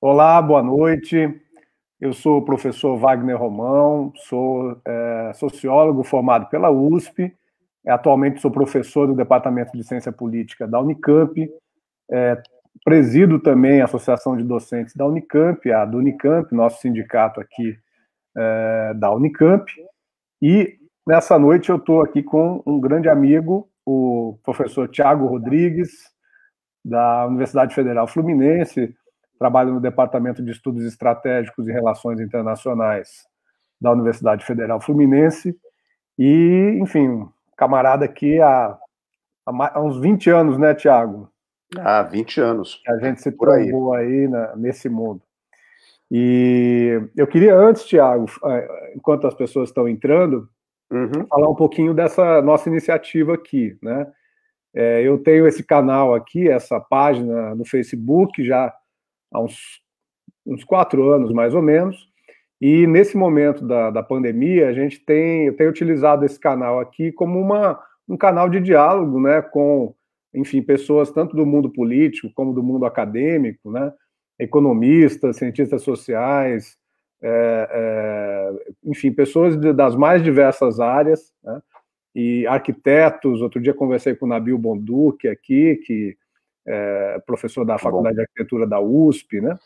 Olá, boa noite. Eu sou o professor Wagner Romão, sou sociólogo formado pela USP, atualmente sou professor do Departamento de Ciência Política da Unicamp, presido também a Associação de Docentes da Unicamp, a do Unicamp, nosso sindicato aqui da Unicamp, e nessa noite eu estou aqui com um grande amigo, o professor Tiago Rodrigues, da Universidade Federal Fluminense, trabalha no Departamento de Estudos Estratégicos e Relações Internacionais da Universidade Federal Fluminense, e, enfim, camarada aqui há uns 20 anos, né, Tiago? Há 20 anos. Que a gente se trombou aí nesse mundo. E eu queria antes, Tiago, enquanto as pessoas estão entrando, falar um pouquinho dessa nossa iniciativa aqui, né? Eu tenho esse canal aqui, essa página no Facebook já há uns 4 anos, mais ou menos, e nesse momento da pandemia, eu tenho utilizado esse canal aqui como um canal de diálogo, né, com, enfim, pessoas tanto do mundo político como do mundo acadêmico, né, economistas, cientistas sociais, enfim, pessoas das mais diversas áreas, né, e arquitetos. Outro dia conversei com o Nabil Bonduque aqui, que é professor da Faculdade de Arquitetura da USP, né?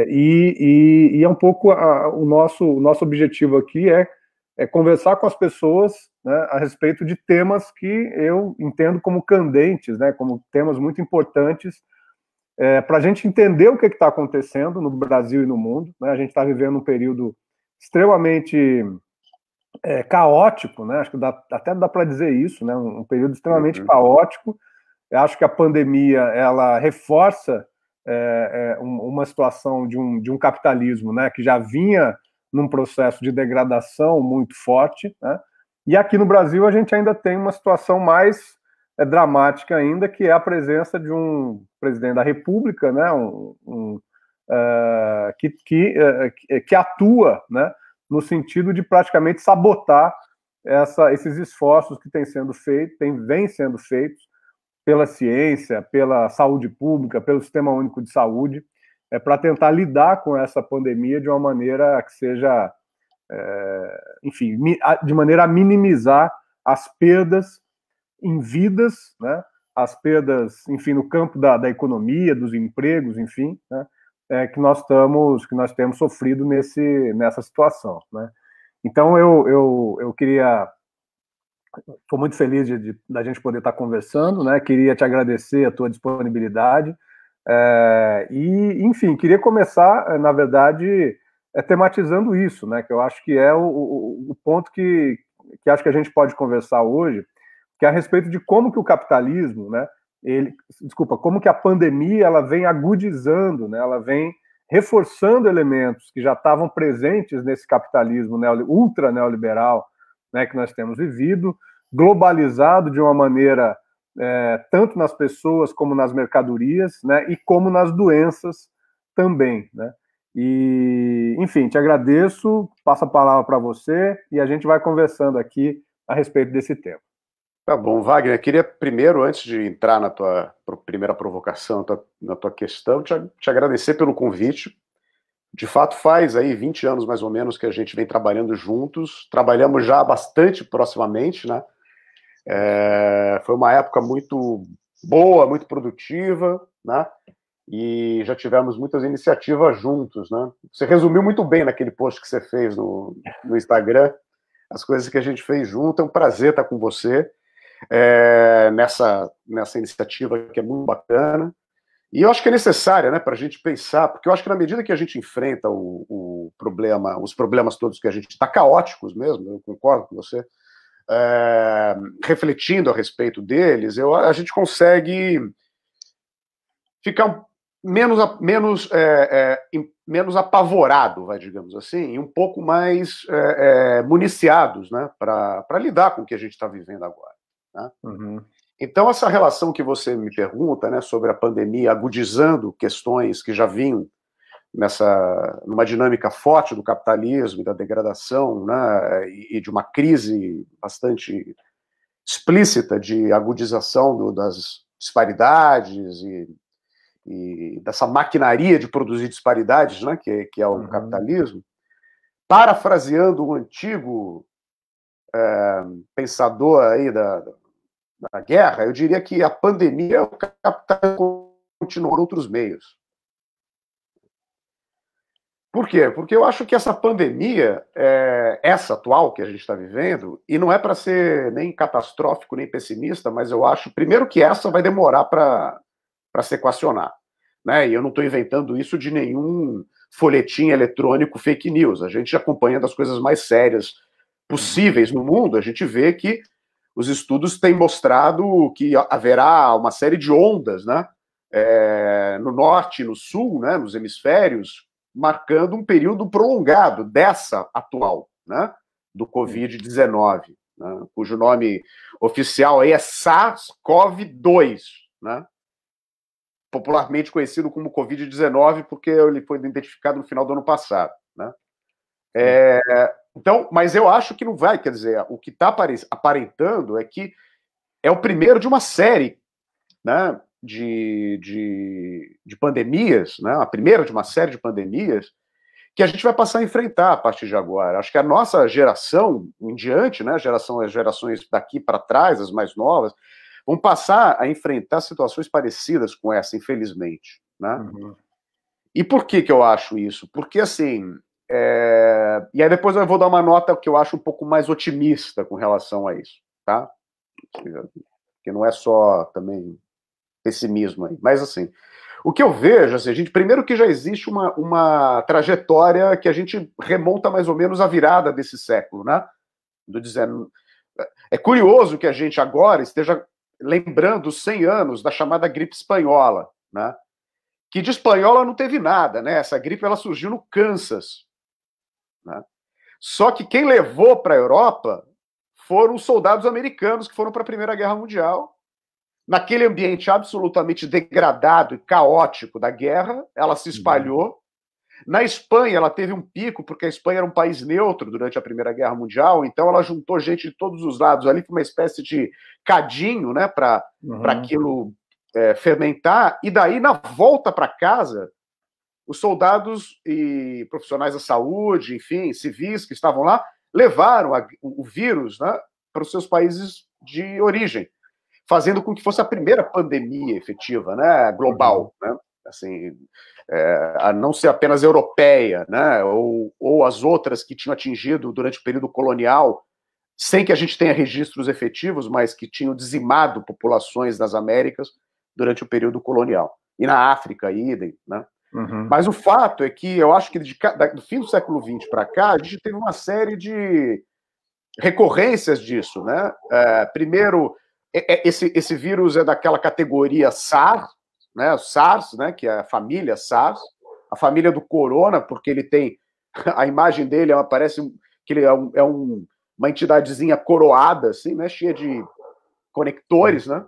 E é um pouco o nosso objetivo aqui é conversar com as pessoas, né, a respeito de temas que eu entendo como candentes, né, como temas muito importantes para a gente entender o que está acontecendo no Brasil e no mundo, né? A gente está vivendo um período extremamente caótico, né? Acho que até dá para dizer isso, né? Um período extremamente caótico. Eu acho que a pandemia ela reforça uma situação de um capitalismo, né, que já vinha num processo de degradação muito forte, né? E aqui no Brasil a gente ainda tem uma situação mais dramática ainda, que é a presença de um presidente da República, né, que atua, né, no sentido de praticamente sabotar esses esforços que vêm sendo feitos pela ciência, pela saúde pública, pelo Sistema Único de Saúde, para tentar lidar com essa pandemia de uma maneira que seja, enfim, de maneira a minimizar as perdas em vidas, né, as perdas, enfim, no campo da economia, dos empregos, enfim, né, que nós temos sofrido nessa situação, né? Então eu queria, estou muito feliz da gente poder estar conversando, né? Queria te agradecer a tua disponibilidade e, enfim, queria começar, na verdade, tematizando isso, né? Que eu acho que é o ponto que acho que a gente pode conversar hoje, que é a respeito de como que o capitalismo, né? Como que a pandemia ela vem agudizando, né? Ela vem reforçando elementos que já estavam presentes nesse capitalismo ultra neoliberal, né, que nós temos vivido, globalizado de uma maneira tanto nas pessoas como nas mercadorias, né, e como nas doenças também, né? E, enfim, te agradeço, passo a palavra para você e a gente vai conversando aqui a respeito desse tema. Tá bom, Wagner, eu queria primeiro, antes de entrar na tua primeira provocação, na tua questão, te agradecer pelo convite. De fato, faz aí 20 anos mais ou menos que a gente vem trabalhando juntos, trabalhamos já bastante proximamente, né? Foi uma época muito boa, muito produtiva, né? E já tivemos muitas iniciativas juntos, né? Você resumiu muito bem naquele post que você fez no Instagram, as coisas que a gente fez junto. É um prazer estar com você nessa iniciativa que é muito bacana. E eu acho que é necessária, né, para a gente pensar, porque eu acho que na medida que a gente enfrenta os problemas todos que a gente está caóticos mesmo, eu concordo com você, refletindo a respeito deles, a gente consegue ficar menos apavorado, digamos assim, e um pouco mais municiados, né, para lidar com o que a gente está vivendo agora, né? Então, essa relação que você me pergunta, né, sobre a pandemia agudizando questões que já vinham numa dinâmica forte do capitalismo e da degradação, né, e de uma crise bastante explícita de agudização das disparidades e dessa maquinaria de produzir disparidades, né, que é o capitalismo, parafraseando um antigo pensador aí da guerra, eu diria que a pandemia, o capitalismo continuou outros meios. Por quê? Porque eu acho que essa pandemia, essa atual que a gente está vivendo, e não é para ser nem catastrófico, nem pessimista, mas eu acho, primeiro, que essa vai demorar para se equacionar. Né? E eu não estou inventando isso de nenhum folhetim eletrônico fake news. A gente acompanhando as coisas mais sérias possíveis no mundo, a gente vê que os estudos têm mostrado que haverá uma série de ondas, né? No norte e no sul, né? Nos hemisférios, marcando um período prolongado dessa atual, né? Do Covid-19, né? Cujo nome oficial aí é SARS-CoV-2, né? Popularmente conhecido como Covid-19, porque ele foi identificado no final do ano passado, né? Então, mas eu acho que não vai, quer dizer, o que está aparentando é que é o primeiro de uma série, né, de pandemias, né, a primeira de uma série de pandemias que a gente vai passar a enfrentar a partir de agora. Acho que a nossa geração em diante, né, as gerações daqui para trás, as mais novas, vão passar a enfrentar situações parecidas com essa, infelizmente, né? E por que eu acho isso? Porque, assim, e aí depois eu vou dar uma nota que eu acho um pouco mais otimista com relação a isso, tá? Que não é só também pessimismo aí, mas assim, o que eu vejo, assim, primeiro que já existe uma trajetória que a gente remonta mais ou menos à virada desse século, né? É curioso que a gente agora esteja lembrando os 100 anos da chamada gripe espanhola, né? Que de espanhola não teve nada, né? Essa gripe ela surgiu no Kansas, né? Só que quem levou para a Europa foram os soldados americanos que foram para a Primeira Guerra Mundial. Naquele ambiente absolutamente degradado e caótico da guerra, ela se espalhou. Na Espanha, ela teve um pico, porque a Espanha era um país neutro durante a Primeira Guerra Mundial, então ela juntou gente de todos os lados ali, com uma espécie de cadinho, né, para aquilo fermentar, e daí, na volta para casa, os soldados e profissionais da saúde, enfim, civis que estavam lá, levaram o vírus, né, para os seus países de origem, fazendo com que fosse a primeira pandemia efetiva, né, global, né, assim, a não ser apenas europeia, né, ou as outras que tinham atingido durante o período colonial, sem que a gente tenha registros efetivos, mas que tinham dizimado populações das Américas durante o período colonial. E na África, idem, né? Mas o fato é que eu acho que do fim do século XX para cá, a gente teve uma série de recorrências disso, né? Primeiro, esse vírus é daquela categoria SARS, né? O SARS, né? Que é a família SARS, a família do corona, porque ele tem a imagem dele parece que ele é uma entidadezinha coroada, assim, né? Cheia de conectores, né?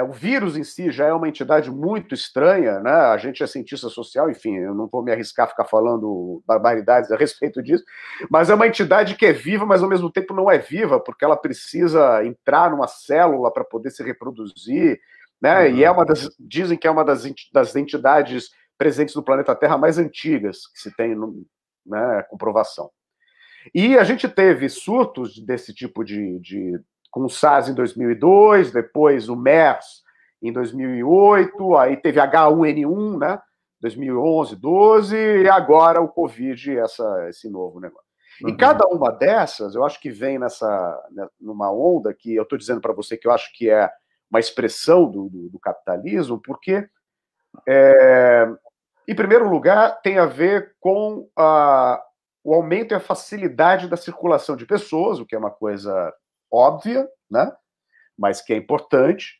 O vírus em si já é uma entidade muito estranha, né? A gente é cientista social, enfim, eu não vou me arriscar a ficar falando barbaridades a respeito disso, mas é uma entidade que é viva, mas ao mesmo tempo não é viva, porque ela precisa entrar numa célula para poder se reproduzir, né? E dizem que é uma das entidades presentes no planeta Terra mais antigas que se tem, né, comprovação. E a gente teve surtos desse tipo com o SARS em 2002, depois o MERS em 2008, aí teve H1N1, né, 2011, 12, e agora o Covid, esse novo negócio. E cada uma dessas, eu acho que vem numa onda que eu estou dizendo para você que eu acho que é uma expressão do capitalismo, porque, em primeiro lugar, tem a ver com o aumento e a facilidade da circulação de pessoas, o que é uma coisa óbvia, né? Mas que é importante.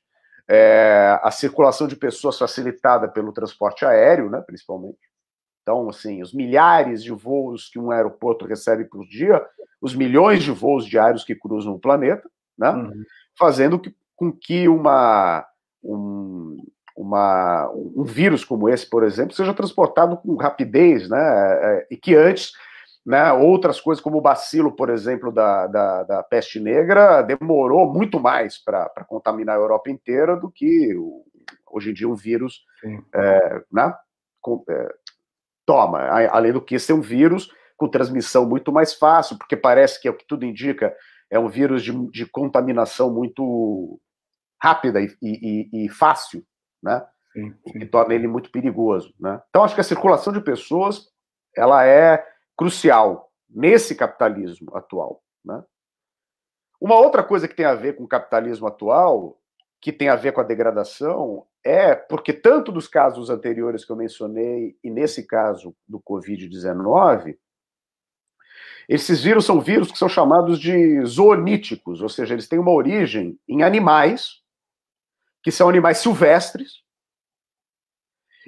A circulação de pessoas facilitada pelo transporte aéreo, né? Principalmente. Então, assim, os milhares de voos que um aeroporto recebe por dia, os milhões de voos diários que cruzam o planeta, né? Fazendo com que um vírus como esse, por exemplo, seja transportado com rapidez, né? E que antes, né, outras coisas como o bacilo, por exemplo, da peste negra, demorou muito mais para contaminar a Europa inteira do que hoje em dia um vírus né, toma, além do que ser um vírus com transmissão muito mais fácil, porque parece que, é o que tudo indica, é um vírus de contaminação muito rápida e fácil, né? Sim. O que torna ele muito perigoso, né? Então, acho que a circulação de pessoas, ela é crucial nesse capitalismo atual, né? Uma outra coisa que tem a ver com o capitalismo atual, que tem a ver com a degradação, é porque tanto dos casos anteriores que eu mencionei e nesse caso do Covid-19, esses vírus são vírus que são chamados de zooníticos, ou seja, eles têm uma origem em animais, que são animais silvestres,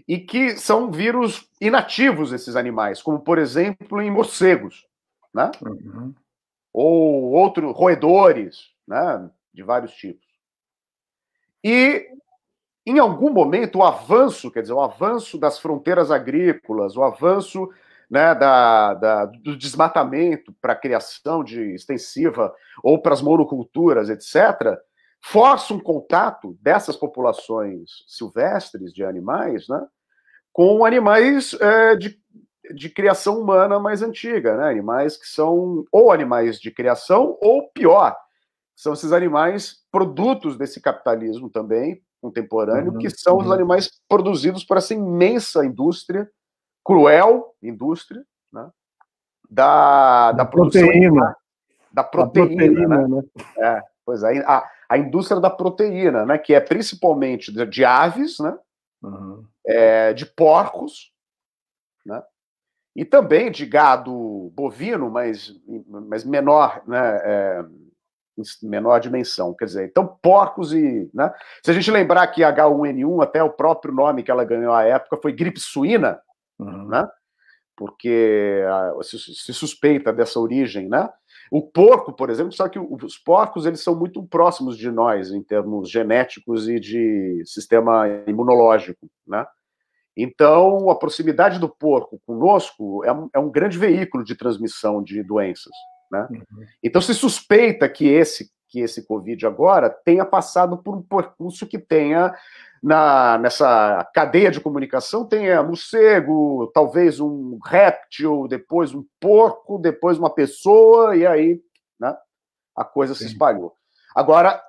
e que são vírus inativos, esses animais, como, por exemplo, em morcegos, né? Uhum. Ou outros roedores, né? De vários tipos. E, em algum momento, o avanço, quer dizer, o avanço das fronteiras agrícolas, o avanço, né, do desmatamento para a criação extensiva ou para as monoculturas, etc., força um contato dessas populações silvestres de animais, né, com animais de criação humana mais antiga, né, animais que são ou animais de criação ou, pior, são esses animais produtos desse capitalismo também contemporâneo, que são os animais produzidos por essa imensa indústria, cruel indústria, né, da produção proteína. Da proteína, né? né? Pois é, a indústria da proteína, né, que é principalmente de aves, né, de porcos, né, e também de gado bovino, mas menor, né, menor dimensão, quer dizer, então porcos e, né, se a gente lembrar que H1N1, até o próprio nome que ela ganhou à época foi gripe suína, né, porque se suspeita dessa origem, né? O porco, por exemplo, sabe que os porcos, eles são muito próximos de nós em termos genéticos e de sistema imunológico, né? Então, a proximidade do porco conosco é um grande veículo de transmissão de doenças, né? Então, se suspeita que esse Covid agora tenha passado por um percurso que tenha nessa cadeia de comunicação, tenha morcego, talvez um réptil, depois um porco, depois uma pessoa, e aí, né, a coisa se espalhou. Agora,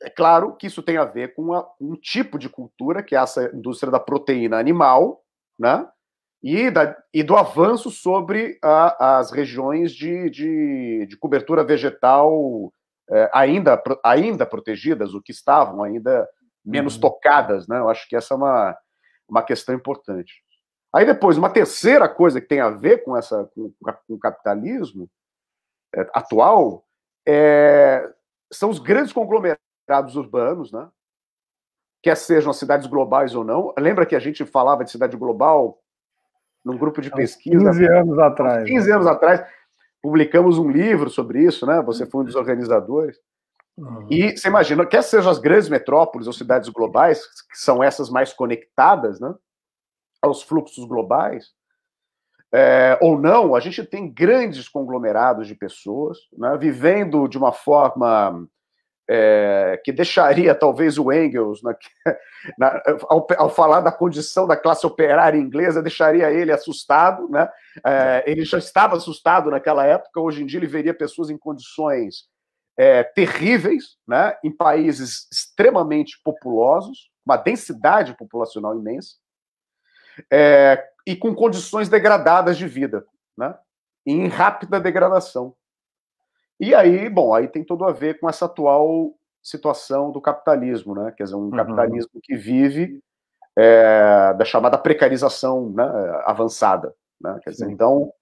é claro que isso tem a ver com um tipo de cultura, que é essa indústria da proteína animal, né, e do avanço sobre as regiões de cobertura vegetal ainda protegidas, o que estavam ainda menos tocadas, né? Eu acho que essa é uma questão importante. Aí depois, uma terceira coisa que tem a ver com o capitalismo atual são os grandes conglomerados urbanos, né? Quer sejam as cidades globais ou não. Lembra que a gente falava de cidade global num grupo de pesquisa? 15 anos atrás. 15 anos atrás, publicamos um livro sobre isso, né? Você foi um dos organizadores. E você imagina, quer sejam as grandes metrópoles ou cidades globais, que são essas mais conectadas, né, aos fluxos globais, ou não, a gente tem grandes conglomerados de pessoas, né, vivendo de uma forma que deixaria talvez o Engels, ao falar da condição da classe operária inglesa, deixaria ele assustado, né? Ele já estava assustado naquela época, hoje em dia ele veria pessoas em condições terríveis, né, em países extremamente populosos, uma densidade populacional imensa, e com condições degradadas de vida, né, em rápida degradação. E aí, bom, aí tem tudo a ver com essa atual situação do capitalismo, né, quer dizer, um capitalismo que vive da chamada precarização, né, avançada, né, quer dizer, então,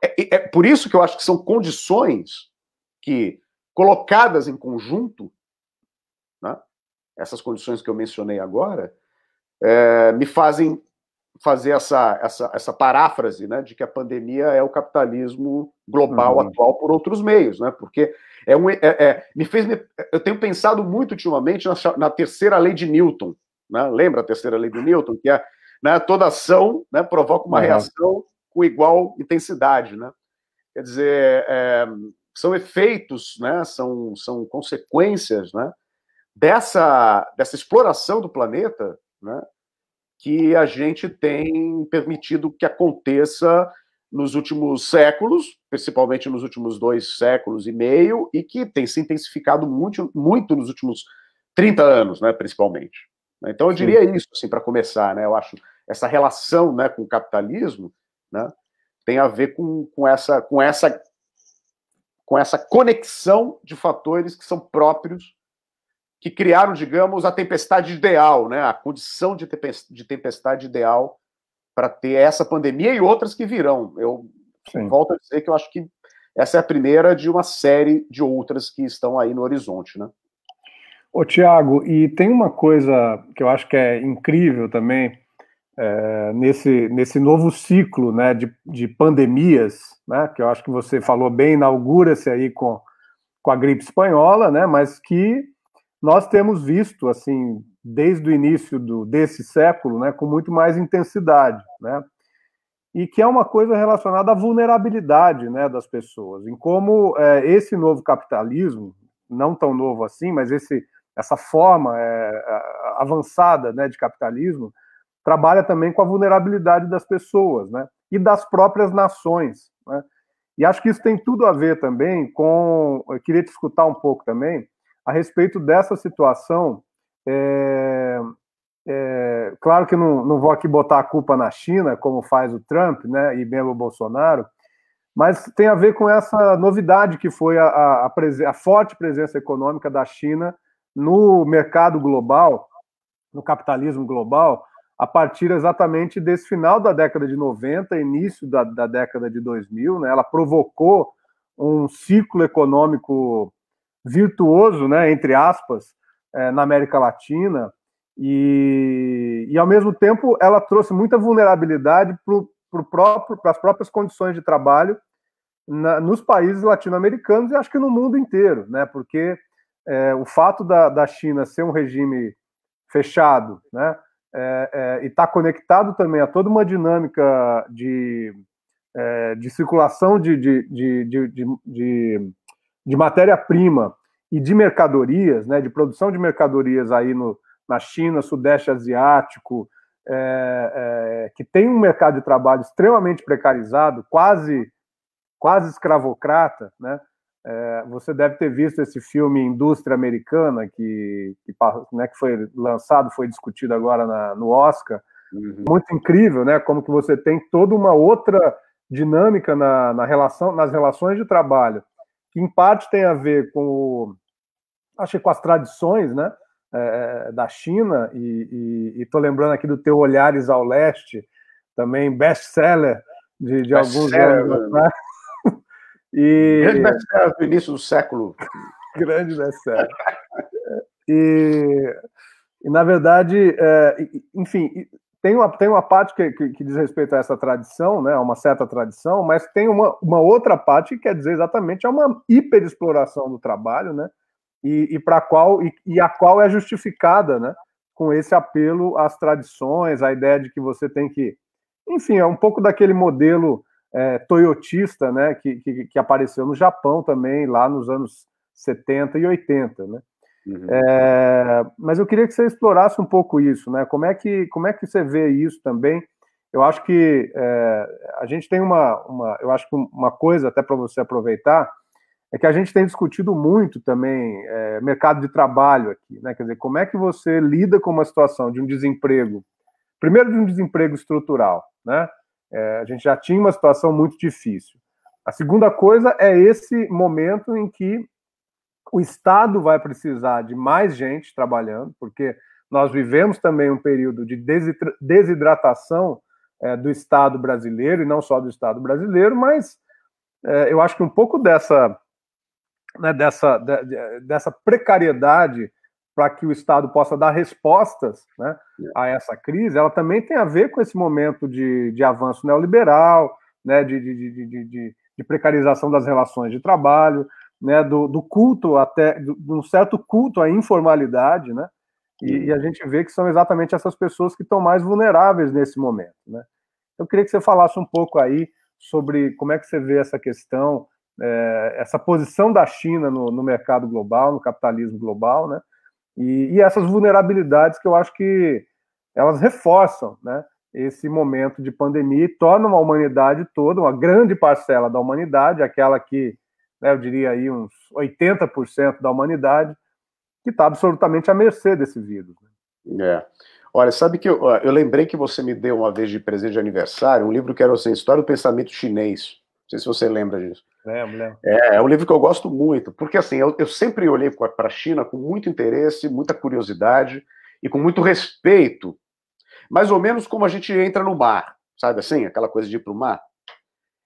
é por isso que eu acho que são condições que, colocadas em conjunto, né, essas condições que eu mencionei agora, me fazem fazer essa paráfrase, né, de que a pandemia é o capitalismo global atual por outros meios, né, porque eu tenho pensado muito ultimamente na terceira lei de Newton, né, lembra a terceira lei de Newton, que né, toda ação, né, provoca uma reação com igual intensidade, né, quer dizer, são efeitos, né, são consequências, né, dessa exploração do planeta né, que a gente tem permitido que aconteça nos últimos séculos, principalmente nos últimos 2 séculos e meio, e que tem se intensificado muito, muito nos últimos 30 anos, né, principalmente. Então, eu diria isso, assim, para começar, né, eu acho essa relação, né, com o capitalismo, né, tem a ver com essa conexão de fatores que são próprios, que criaram, digamos, a tempestade ideal, né, a condição de tempestade ideal para ter essa pandemia e outras que virão. Eu volto a dizer que eu acho que essa é a primeira de uma série de outras que estão aí no horizonte, né? Ô, Tiago, e tem uma coisa que eu acho que é incrível também, nesse novo ciclo, né, de pandemias, né, que eu acho que você falou bem, inaugura-se aí com a gripe espanhola, né, mas que nós temos visto, assim, desde o início desse século, né, com muito mais intensidade, né, e que é uma coisa relacionada à vulnerabilidade, né, das pessoas, em como esse novo capitalismo, não tão novo assim, mas essa forma avançada, né, de capitalismo, trabalha também com a vulnerabilidade das pessoas, né, e das próprias nações, né, e acho que isso tem tudo a ver também com, eu queria te escutar um pouco também, a respeito dessa situação. Claro que não vou aqui botar a culpa na China, como faz o Trump, né, e mesmo o Bolsonaro, mas tem a ver com essa novidade que foi a forte presença econômica da China no mercado global, no capitalismo global, a partir exatamente desse final da década de 90, início da década de 2000, né, ela provocou um ciclo econômico virtuoso, né, entre aspas, na América Latina, e ao mesmo tempo ela trouxe muita vulnerabilidade para as próprias condições de trabalho nos países latino-americanos e acho que no mundo inteiro, né, porque o fato da China ser um regime fechado, né, e estar conectado também a toda uma dinâmica de circulação de matéria-prima e de mercadorias, né, de produção de mercadorias aí na China, Sudeste Asiático, que tem um mercado de trabalho extremamente precarizado, quase escravocrata, né? Você deve ter visto esse filme Indústria Americana, que foi lançado, foi discutido agora no Oscar. Uhum. Muito incrível, né? Como que você tem toda uma outra dinâmica nas relações de trabalho, que em parte tem a ver com as tradições, né, da China, e estou lembrando aqui do teu Olhares ao Leste, também best-seller de alguns anos atrás. Grande best-seller do início do século. Grande best-seller. E, na verdade, enfim, tem uma parte que diz respeito a essa tradição, né, a uma certa tradição, mas tem uma outra parte que quer dizer exatamente uma hiperexploração do trabalho, né, a qual é justificada, né, com esse apelo às tradições, a ideia de que você tem que... Enfim, é um pouco daquele modelo toyotista, né, que apareceu no Japão também, lá nos anos 70 e 80, né? Uhum. Mas eu queria que você explorasse um pouco isso, né? Como é que você vê isso também? Eu acho que a gente tem eu acho que uma coisa até para você aproveitar é que a gente tem discutido muito também mercado de trabalho aqui, né? Quer dizer, como é que você lida com uma situação de um desemprego, primeiro de um desemprego estrutural, né? A gente já tinha uma situação muito difícil. A segunda coisa é esse momento em que o Estado vai precisar de mais gente trabalhando, porque nós vivemos também um período de desidratação do Estado brasileiro, e não só do Estado brasileiro, mas eu acho que um pouco dessa precariedade para que o Estado possa dar respostas, né, a essa crise, ela também tem a ver com esse momento de avanço neoliberal, né, de precarização das relações de trabalho, né, do culto de um certo culto à informalidade, né, e a gente vê que são exatamente essas pessoas que estão mais vulneráveis nesse momento, né. Eu queria que você falasse um pouco aí sobre como é que você vê essa questão, essa posição da China no mercado global, no capitalismo global, né, e essas vulnerabilidades que eu acho que elas reforçam, né, esse momento de pandemia e tornam a humanidade toda, uma grande parcela da humanidade, aquela que, né, eu diria aí uns 80% da humanidade, que está absolutamente à mercê desse vírus. É. Olha, sabe que eu lembrei que você me deu uma vez de presente de aniversário um livro que era assim, História do Pensamento Chinês. Não sei se você lembra disso. Lembro. É um livro que eu gosto muito, porque assim, eu sempre olhei para a China com muito interesse, muita curiosidade e com muito respeito, mais ou menos como a gente entra no mar, sabe assim, aquela coisa de ir para o mar.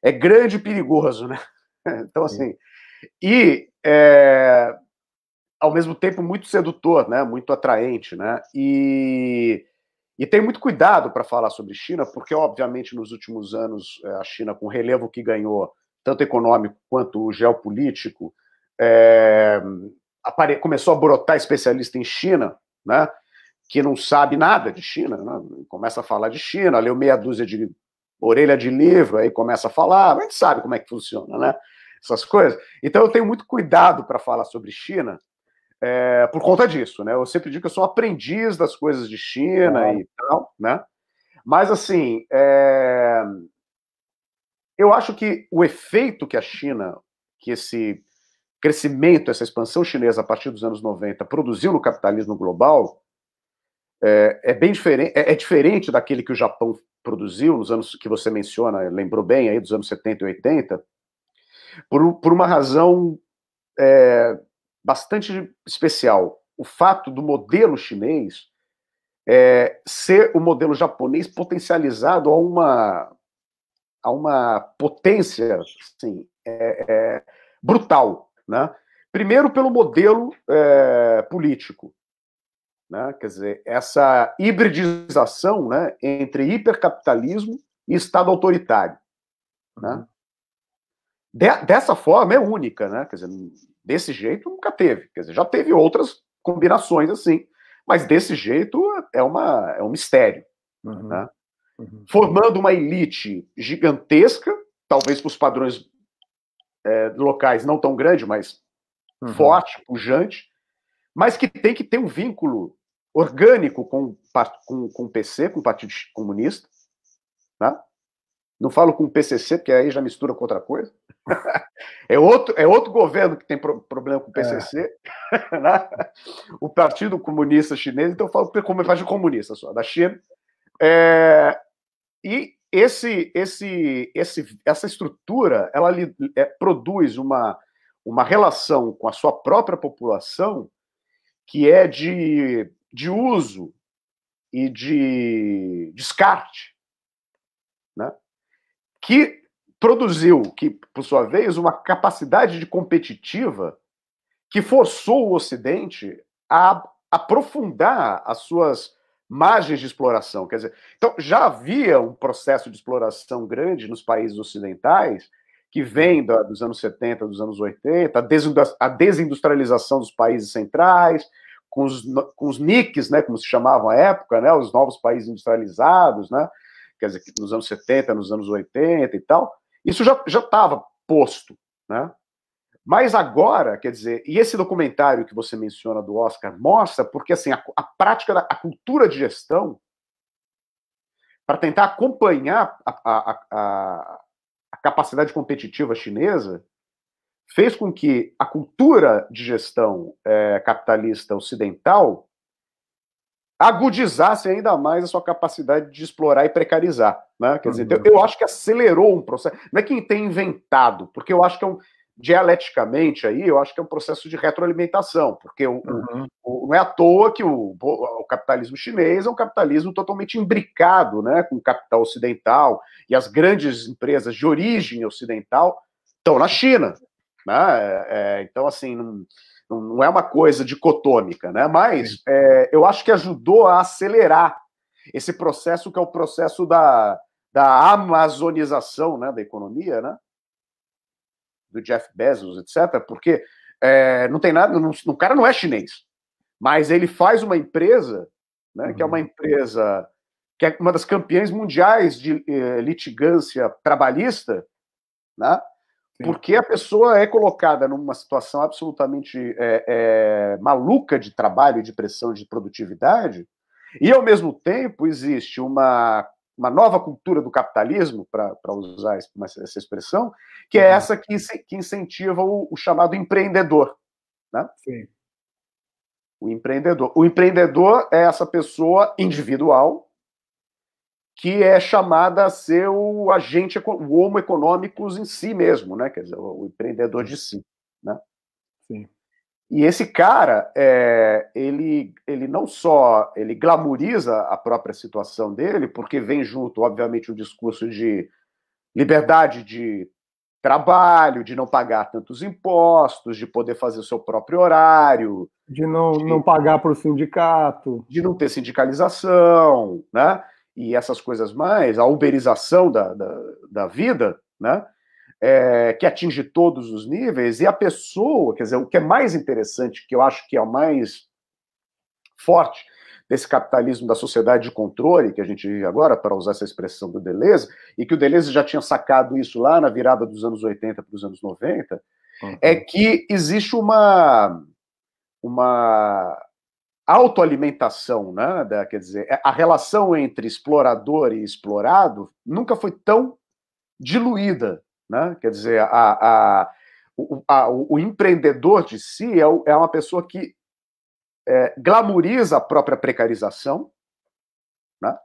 É grande e perigoso, né? Então, assim, e ao mesmo tempo muito sedutor, né? Muito atraente, né? E tem muito cuidado para falar sobre China, porque, obviamente, nos últimos anos, a China, com o relevo que ganhou, tanto econômico quanto geopolítico, começou a brotar especialista em China, né? Que não sabe nada de China, né? Começa a falar de China, leu meia dúzia de orelha de livro, aí começa a falar, mas a gente sabe como é que funciona, né? Essas coisas. Então eu tenho muito cuidado para falar sobre China, por conta disso, né? Eu sempre digo que eu sou um aprendiz das coisas de China e tal, né? Mas assim, eu acho que o efeito que a China, que esse crescimento, essa expansão chinesa a partir dos anos 90 produziu no capitalismo global é bem diferente, é diferente daquele que o Japão produziu nos anos que você menciona, lembrou bem aí dos anos 70 e 80, por uma razão bastante especial. O fato do modelo chinês ser o modelo japonês potencializado a uma potência assim, brutal, né? Primeiro pelo modelo político, né? Quer dizer, essa hibridização, né, entre hipercapitalismo e Estado autoritário, né? Dessa forma é única, né? Quer dizer, desse jeito nunca teve. Quer dizer, já teve outras combinações assim, mas desse jeito é um mistério, né? Formando uma elite gigantesca, talvez para os padrões locais não tão grande, mas forte, pujante, mas que tem que ter um vínculo orgânico com o PC, com o Partido Comunista, né? Não falo com o PCC, porque aí já mistura com outra coisa. É outro governo que tem problema com o PCC, né? O Partido Comunista Chinês, então eu falo como Partido Comunista só, da China. E essa estrutura, ela produz uma relação com a sua própria população que é de uso e de descarte, né? Que produziu, por sua vez, uma capacidade de competitiva que forçou o Ocidente a aprofundar as suas margens de exploração. Quer dizer, então já havia um processo de exploração grande nos países ocidentais, que vem dos anos 70, dos anos 80, a desindustrialização dos países centrais, com os NICs, né, como se chamavam à época, né, os novos países industrializados, né, quer dizer, nos anos 70, nos anos 80 e tal, isso já estava posto, né? Mas agora, quer dizer, e esse documentário que você menciona do Oscar mostra, porque assim, a prática a cultura de gestão, para tentar acompanhar a capacidade competitiva chinesa, fez com que a cultura de gestão capitalista ocidental agudizasse ainda mais a sua capacidade de explorar e precarizar, né? Quer dizer, eu acho que acelerou um processo, não é quem tem inventado, porque eu acho que dialeticamente aí, eu acho que é um processo de retroalimentação, porque não é à toa que o capitalismo chinês é um capitalismo totalmente imbricado, né, com o capital ocidental, e as grandes empresas de origem ocidental estão na China, né? Então, assim, não é uma coisa dicotômica, né? Mas eu acho que ajudou a acelerar esse processo, que é o processo da amazonização, né, da economia, né? Do Jeff Bezos, etc., porque não tem nada, o cara não é chinês, mas ele faz uma empresa, né, que é uma empresa que é uma das campeãs mundiais de litigância trabalhista, né, porque a pessoa é colocada numa situação absolutamente maluca de trabalho, de pressão, de produtividade, E, ao mesmo tempo, existe uma nova cultura do capitalismo, para usar essa expressão, que é essa que incentiva o chamado empreendedor. Né? Sim. O empreendedor. O empreendedor é essa pessoa individual que é chamada a ser o agente, o homo econômicos em si mesmo, né? Quer dizer, o empreendedor de si. Né? Sim. E esse cara, ele não só ele glamoriza a própria situação dele, porque vem junto, obviamente, um discurso de liberdade de trabalho, de não pagar tantos impostos, de poder fazer o seu próprio horário, de não pagar para o sindicato, de não ter sindicalização, né? E essas coisas mais, a uberização da vida, né? Que atinge todos os níveis, e a pessoa, quer dizer, o que é mais interessante, que eu acho que é o mais forte desse capitalismo da sociedade de controle que a gente vive agora, para usar essa expressão do Deleuze, e que o Deleuze já tinha sacado isso lá na virada dos anos 80 para os anos 90, é que existe uma autoalimentação, né? Quer dizer, a relação entre explorador e explorado nunca foi tão diluída. Né? Quer dizer, o empreendedor de si é uma pessoa que glamoriza a própria precarização, né?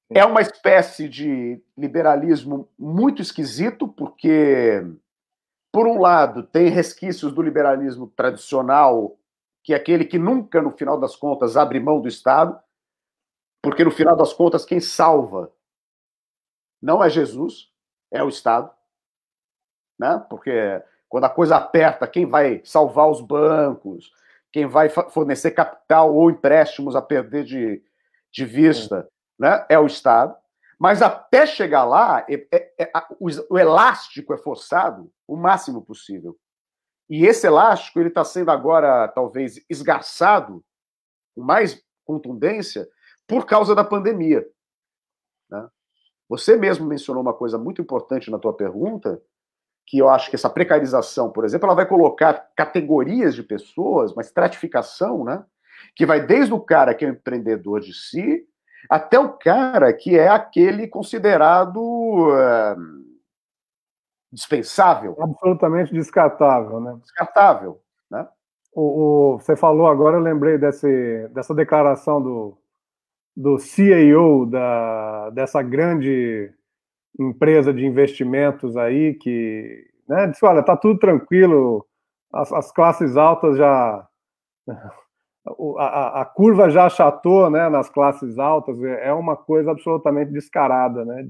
É uma espécie de liberalismo muito esquisito, porque, por um lado, tem resquícios do liberalismo tradicional, que é aquele que nunca, no final das contas, abre mão do Estado, porque, no final das contas, quem salva não é Jesus, é o Estado. Né? Porque quando a coisa aperta, quem vai salvar os bancos, quem vai fornecer capital ou empréstimos a perder de vista, né? É o Estado. Mas até chegar lá, o elástico é forçado o máximo possível. E esse elástico ele está sendo agora, talvez, esgarçado com mais contundência por causa da pandemia. Né? Você mesmo mencionou uma coisa muito importante na tua pergunta, que eu acho que essa precarização, por exemplo, ela vai colocar categorias de pessoas, uma estratificação, né? Que vai desde o cara que é o empreendedor de si, até o cara que é aquele considerado dispensável. Absolutamente descartável, né? Descartável, né? Você falou agora, eu lembrei dessa declaração do CEO dessa grande empresa de investimentos aí, que, né, disse, olha, tá tudo tranquilo, as classes altas já... A curva já achatou, né, nas classes altas, é uma coisa absolutamente descarada, né,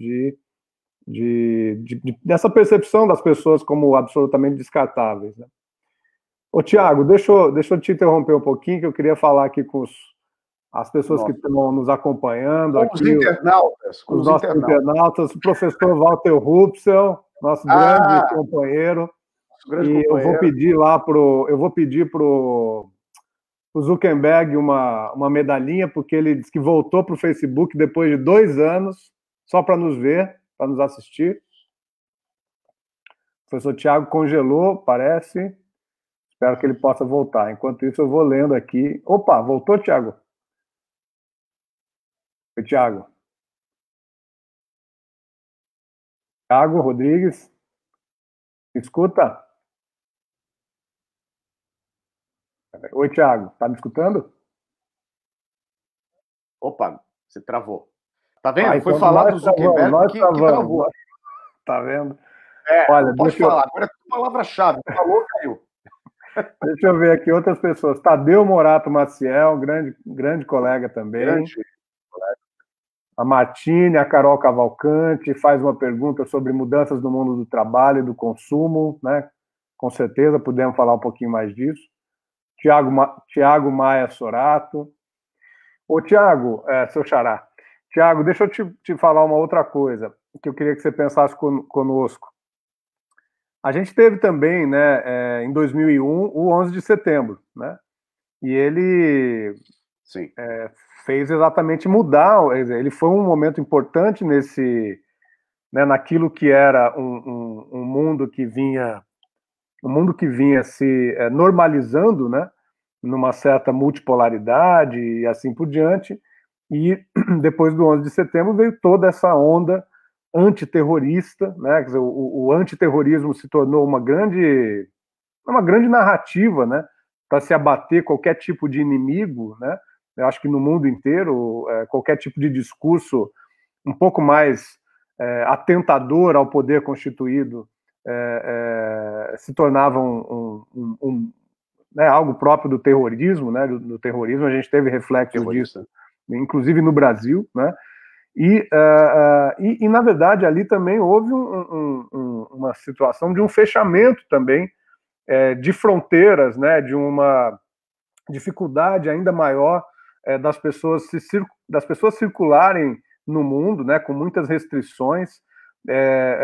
dessa percepção das pessoas como absolutamente descartáveis. Né? Ô, Tiago, deixa eu te interromper um pouquinho, que eu queria falar aqui com as pessoas que estão nos acompanhando com aqui. Os nossos internautas, o professor Walter Rupsel, nosso grande companheiro. Eu vou pedir pro Zuckerberg uma medalhinha, porque ele disse que voltou para o Facebook depois de 2 anos, só para nos ver, para nos assistir. O professor Tiago congelou, parece. Espero que ele possa voltar. Enquanto isso, eu vou lendo aqui. Opa, voltou, Tiago? Oi, Tiago. Tiago Rodrigues. Escuta? Oi, Tiago. Tá me escutando? Opa, você travou. Tá vendo? Foi falar do Zuckerberg que travou. Tá vendo? Olha, pode falar. Agora é palavra-chave. Falou, caiu. Deixa eu ver aqui outras pessoas. Tadeu Morato Maciel, grande colega também. Grande colega. A Martine, a Carol Cavalcante faz uma pergunta sobre mudanças no mundo do trabalho e do consumo, né? Com certeza podemos falar um pouquinho mais disso. Tiago Maia Sorato. Ô, Tiago, seu xará. Tiago, deixa eu te falar uma outra coisa que eu queria que você pensasse conosco. A gente teve também, né, em 2001, o 11 de setembro, né? E ele fez exatamente mudar, ele foi um momento importante naquilo que era um mundo que vinha se normalizando, né? numa certa multipolaridade e assim por diante. E depois do 11 de setembro veio toda essa onda antiterrorista, né? Quer dizer, o antiterrorismo se tornou uma grande narrativa, né? Para se abater qualquer tipo de inimigo, né? Eu acho que no mundo inteiro, qualquer tipo de discurso um pouco mais atentador ao poder constituído se tornava né, algo próprio do terrorismo, né? Do terrorismo, a gente teve reflexos disso, inclusive no Brasil, né? E, na verdade, ali também houve uma situação de um fechamento também de fronteiras, né, de uma dificuldade ainda maior das pessoas circularem no mundo, né, com muitas restrições,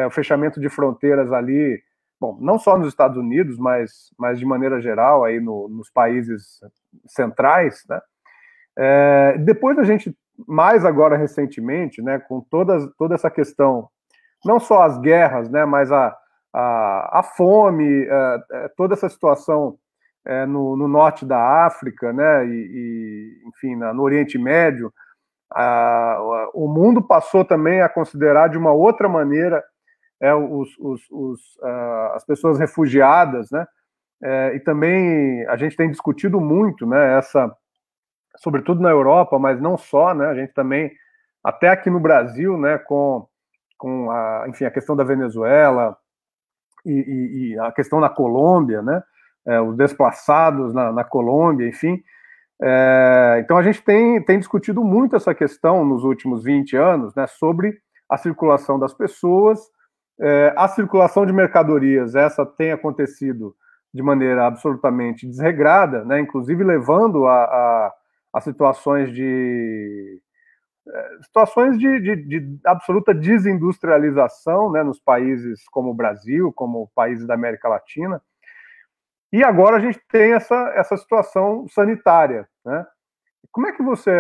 o fechamento de fronteiras ali, bom, não só nos Estados Unidos, mas de maneira geral aí nos países centrais, né? Depois a gente, mais agora recentemente, né, com toda essa questão, não só as guerras, né, mas a fome, toda essa situação no norte da África, né, enfim, no Oriente Médio, o mundo passou também a considerar de uma outra maneira as pessoas refugiadas, né, e também a gente tem discutido muito, né, sobretudo na Europa, mas não só, né, a gente também, até aqui no Brasil, né, com enfim, a questão da Venezuela e a questão na Colômbia, né, os desplaçados na Colômbia, enfim. Então a gente tem discutido muito essa questão nos últimos 20 anos, né, sobre a circulação das pessoas, a circulação de mercadorias, essa tem acontecido de maneira absolutamente desregrada, né, inclusive levando a situações de absoluta desindustrialização, né, nos países como o Brasil, como países da América Latina. E agora a gente tem essa situação sanitária, né? Como é que você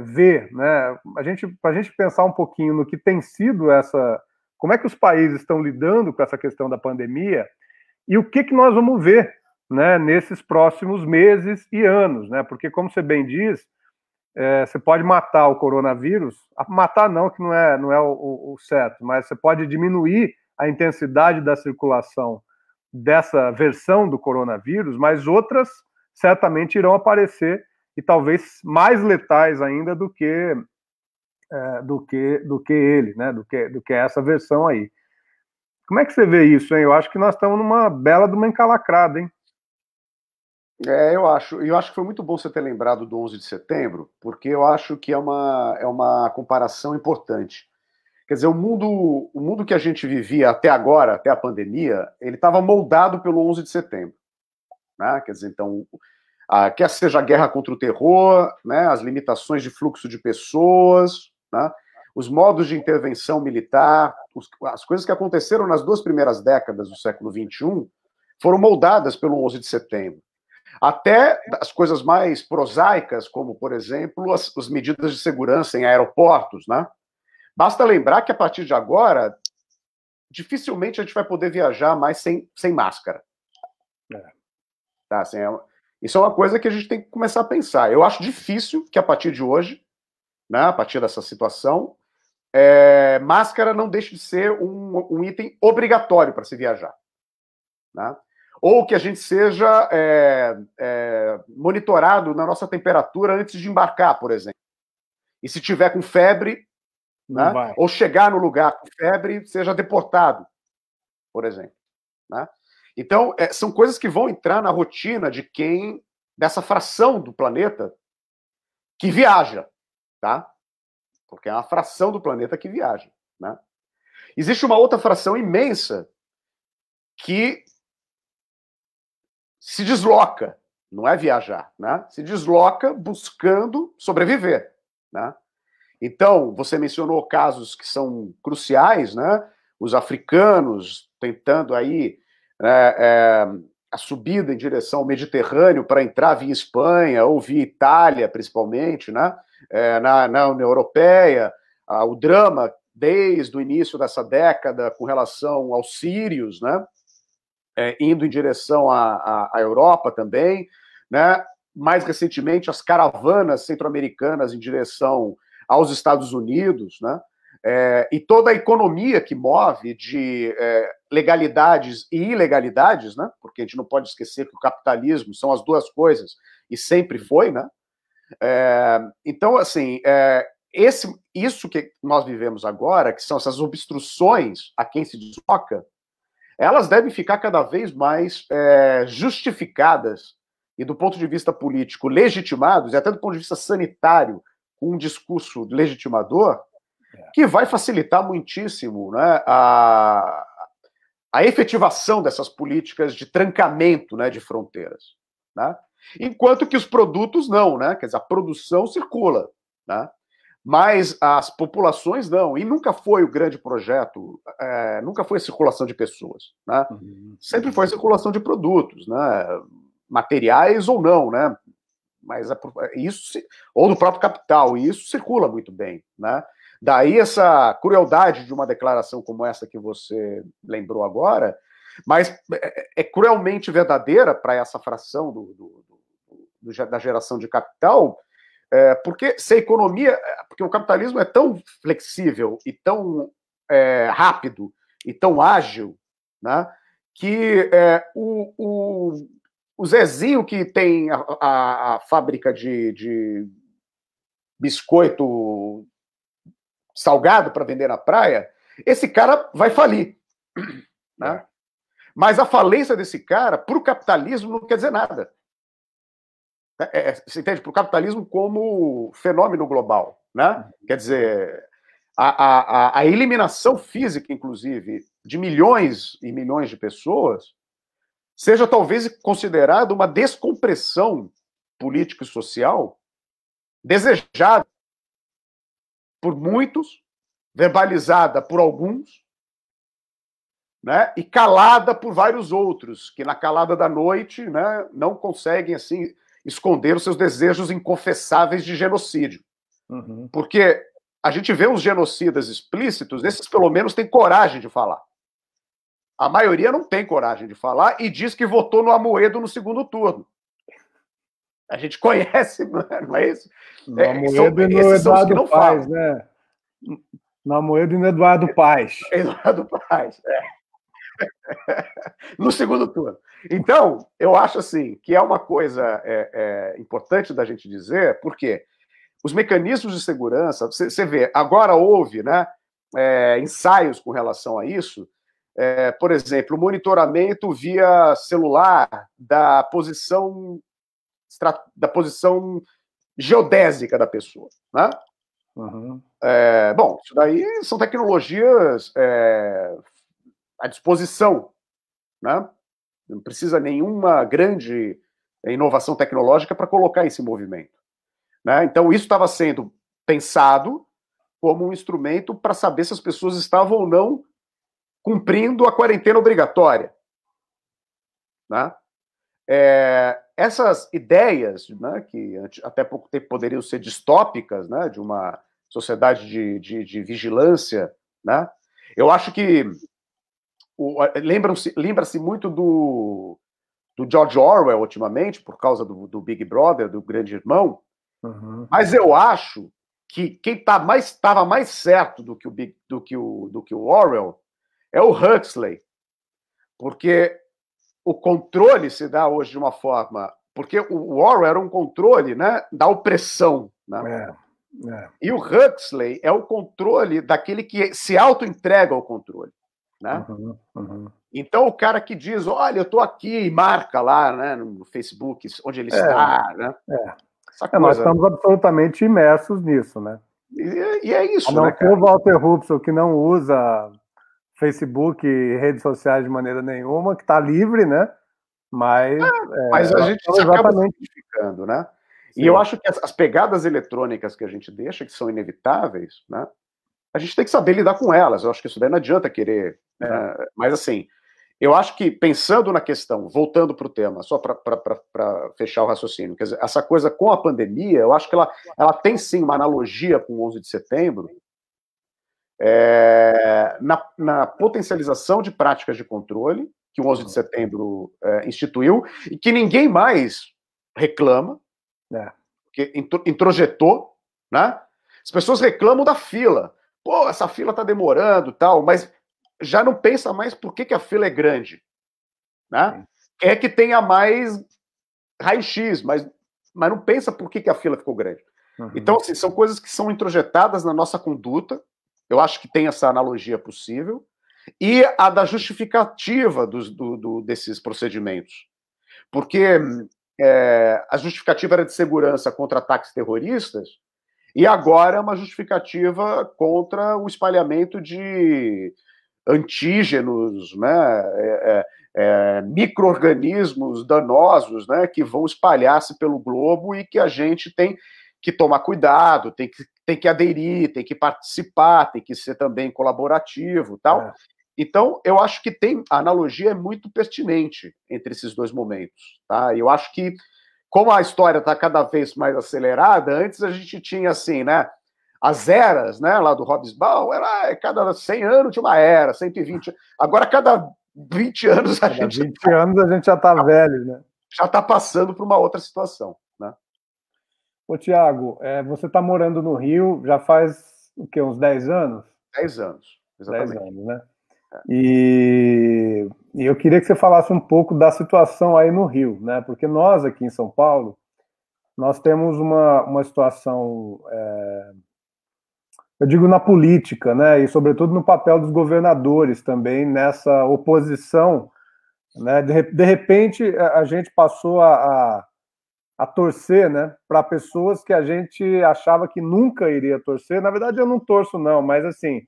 vê, né? Para a gente pensar um pouquinho no que tem sido como é que os países estão lidando com essa questão da pandemia e o que nós vamos ver, né, nesses próximos meses e anos, né? Porque, como você bem diz, você pode matar o coronavírus, matar não, que não é o certo, mas você pode diminuir a intensidade da circulação dessa versão do coronavírus, mas outras certamente irão aparecer e talvez mais letais ainda do que ele, né? Do que essa versão aí. Como é que você vê isso, hein? Eu acho que nós estamos numa bela de uma encalacrada, hein? Eu acho que foi muito bom você ter lembrado do 11 de setembro, porque eu acho que é uma comparação importante. Quer dizer, o mundo que a gente vivia até agora, até a pandemia, ele estava moldado pelo 11 de setembro. Né? Quer dizer, então, quer seja a guerra contra o terror, né? As limitações de fluxo de pessoas, né? Os modos de intervenção militar, as coisas que aconteceram nas 2 primeiras décadas do século XXI foram moldadas pelo 11 de setembro. Até as coisas mais prosaicas, como, por exemplo, as medidas de segurança em aeroportos, né? Basta lembrar que, a partir de agora, dificilmente a gente vai poder viajar mais sem máscara. Tá, assim, isso é uma coisa que a gente tem que começar a pensar. Eu acho difícil que, a partir de hoje, né, a partir dessa situação, máscara não deixe de ser um item obrigatório para se viajar. Né? Ou que a gente seja monitorado na nossa temperatura antes de embarcar, por exemplo. E se tiver com febre, né, ou chegar no lugar com febre, seja deportado, por exemplo. Né? Então, são coisas que vão entrar na rotina dessa fração do planeta que viaja, tá? Porque é uma fração do planeta que viaja. Né? Existe uma outra fração imensa que se desloca, não é viajar, né? Se desloca buscando sobreviver, né? Então, você mencionou casos que são cruciais, né? Os africanos tentando aí a subida em direção ao Mediterrâneo para entrar via Espanha ou via Itália, principalmente, né? Na União Europeia, o drama desde o início dessa década com relação aos sírios, né? Indo em direção à Europa também, né? Mais recentemente, as caravanas centro-americanas em direção aos Estados Unidos, né? E toda a economia que move de legalidades e ilegalidades, né? Porque a gente não pode esquecer que o capitalismo são as duas coisas, e sempre foi, né? Então, assim, isso que nós vivemos agora, que são essas obstruções a quem se desloca, elas devem ficar cada vez mais justificadas e, do ponto de vista político, legitimados, e até do ponto de vista sanitário, com um discurso legitimador, que vai facilitar muitíssimo, né, a efetivação dessas políticas de trancamento, né, de fronteiras, né? Enquanto que os produtos não, né? Quer dizer, a produção circula, né? Mas as populações não. E nunca foi o grande projeto, nunca foi a circulação de pessoas, né? Sempre foi a circulação de produtos, né? Materiais ou não, né? Mas isso, ou do próprio capital, e isso circula muito bem, né? Daí essa crueldade de uma declaração como essa que você lembrou agora, mas é cruelmente verdadeira para essa fração da geração de capital, porque se a economia, porque o capitalismo é tão flexível e tão rápido e tão ágil, né, que o Zezinho que tem a fábrica de biscoito salgado para vender na praia, esse cara vai falir, né? Mas a falência desse cara, para o capitalismo, não quer dizer nada. Você entende? Para o capitalismo como fenômeno global, né? Quer dizer, a eliminação física, inclusive, de milhões e milhões de pessoas, seja talvez considerada uma descompressão política e social desejada por muitos, verbalizada por alguns, né, e calada por vários outros, que na calada da noite, né, não conseguem assim esconder os seus desejos inconfessáveis de genocídio. Uhum. Porque a gente vê os genocidas explícitos, esses pelo menos têm coragem de falar. A maioria não tem coragem de falar e diz que votou no Amoedo no segundo turno. A gente conhece, não é isso? No Amoedo e no Eduardo Paes, né? No Amoedo e no Eduardo Paes. Eduardo Paes, no segundo turno. Então, eu acho assim que é uma coisa importante da gente dizer, porque os mecanismos de segurança, você vê, agora houve, né, ensaios com relação a isso, por exemplo, o monitoramento via celular da posição geodésica da pessoa, né? Uhum. Bom, isso daí são tecnologias à disposição, né? Não precisa nenhuma grande inovação tecnológica para colocar esse movimento, né? Então, isso estava sendo pensado como um instrumento para saber se as pessoas estavam ou não cumprindo a quarentena obrigatória, né? Essas ideias, né, que até pouco tempo poderiam ser distópicas, né, de uma sociedade de vigilância, né? Eu acho que lembra-se muito do George Orwell ultimamente, por causa do Big Brother, do Grande Irmão, mas eu acho que quem estava mais certo do que o Orwell é o Huxley, porque o controle se dá hoje de uma forma... Porque o Orwell era um controle, né, da opressão, né? E o Huxley é o controle daquele que se auto-entrega ao controle, né? Então, o cara que diz, olha, eu estou aqui, e marca lá, né, no Facebook onde ele está, né? Nós estamos absolutamente imersos nisso, né? E é isso, né, cara? O Walter Rupson, que não usa Facebook e redes sociais de maneira nenhuma, que está livre, né? Mas a gente acaba simplificando, né? Sim. E eu acho que as pegadas eletrônicas que a gente deixa, que são inevitáveis, né? A gente tem que saber lidar com elas. Eu acho que isso daí não adianta querer. Mas, assim, eu acho que, pensando na questão, voltando para o tema, só para fechar o raciocínio, quer dizer, essa coisa com a pandemia, eu acho que ela tem, sim, uma analogia com o 11 de setembro, na potencialização de práticas de controle que o 11 de setembro instituiu, e que ninguém mais reclama, porque introjetou, né? As pessoas reclamam da fila. Pô, essa fila está demorando, tal, mas já não pensa mais por que a fila é grande, né? Quer que tenha mais raio-x, mas não pensa por que a fila ficou grande. Então, assim, são coisas que são introjetadas na nossa conduta. Eu acho que tem essa analogia possível. E a da justificativa desses procedimentos. Porque a justificativa era de segurança contra ataques terroristas, e agora é uma justificativa contra o espalhamento de antígenos, né, micro-organismos danosos, né, que vão espalhar-se pelo globo e que a gente tem que tomar cuidado, tem que aderir, tem que participar, tem que ser também colaborativo, tal. Então, eu acho que a analogia é muito pertinente entre esses dois momentos, tá? Eu acho que, como a história está cada vez mais acelerada, antes a gente tinha, assim, né, as eras, né, lá do Hobsbawm, era cada 100 anos tinha uma era, 120, agora cada 20 anos a gente já está velho, né? Já está passando por uma outra situação, né? Ô, Tiago, você está morando no Rio já faz, o quê, uns 10 anos? 10 anos, exatamente. 10 anos, né? E eu queria que você falasse um pouco da situação aí no Rio, né? Porque nós aqui em São Paulo, nós temos uma situação, eu digo na política, né? E sobretudo no papel dos governadores também nessa oposição, né? De repente a gente passou a torcer, né? Para pessoas que a gente achava que nunca iria torcer. Na verdade, eu não torço não, mas assim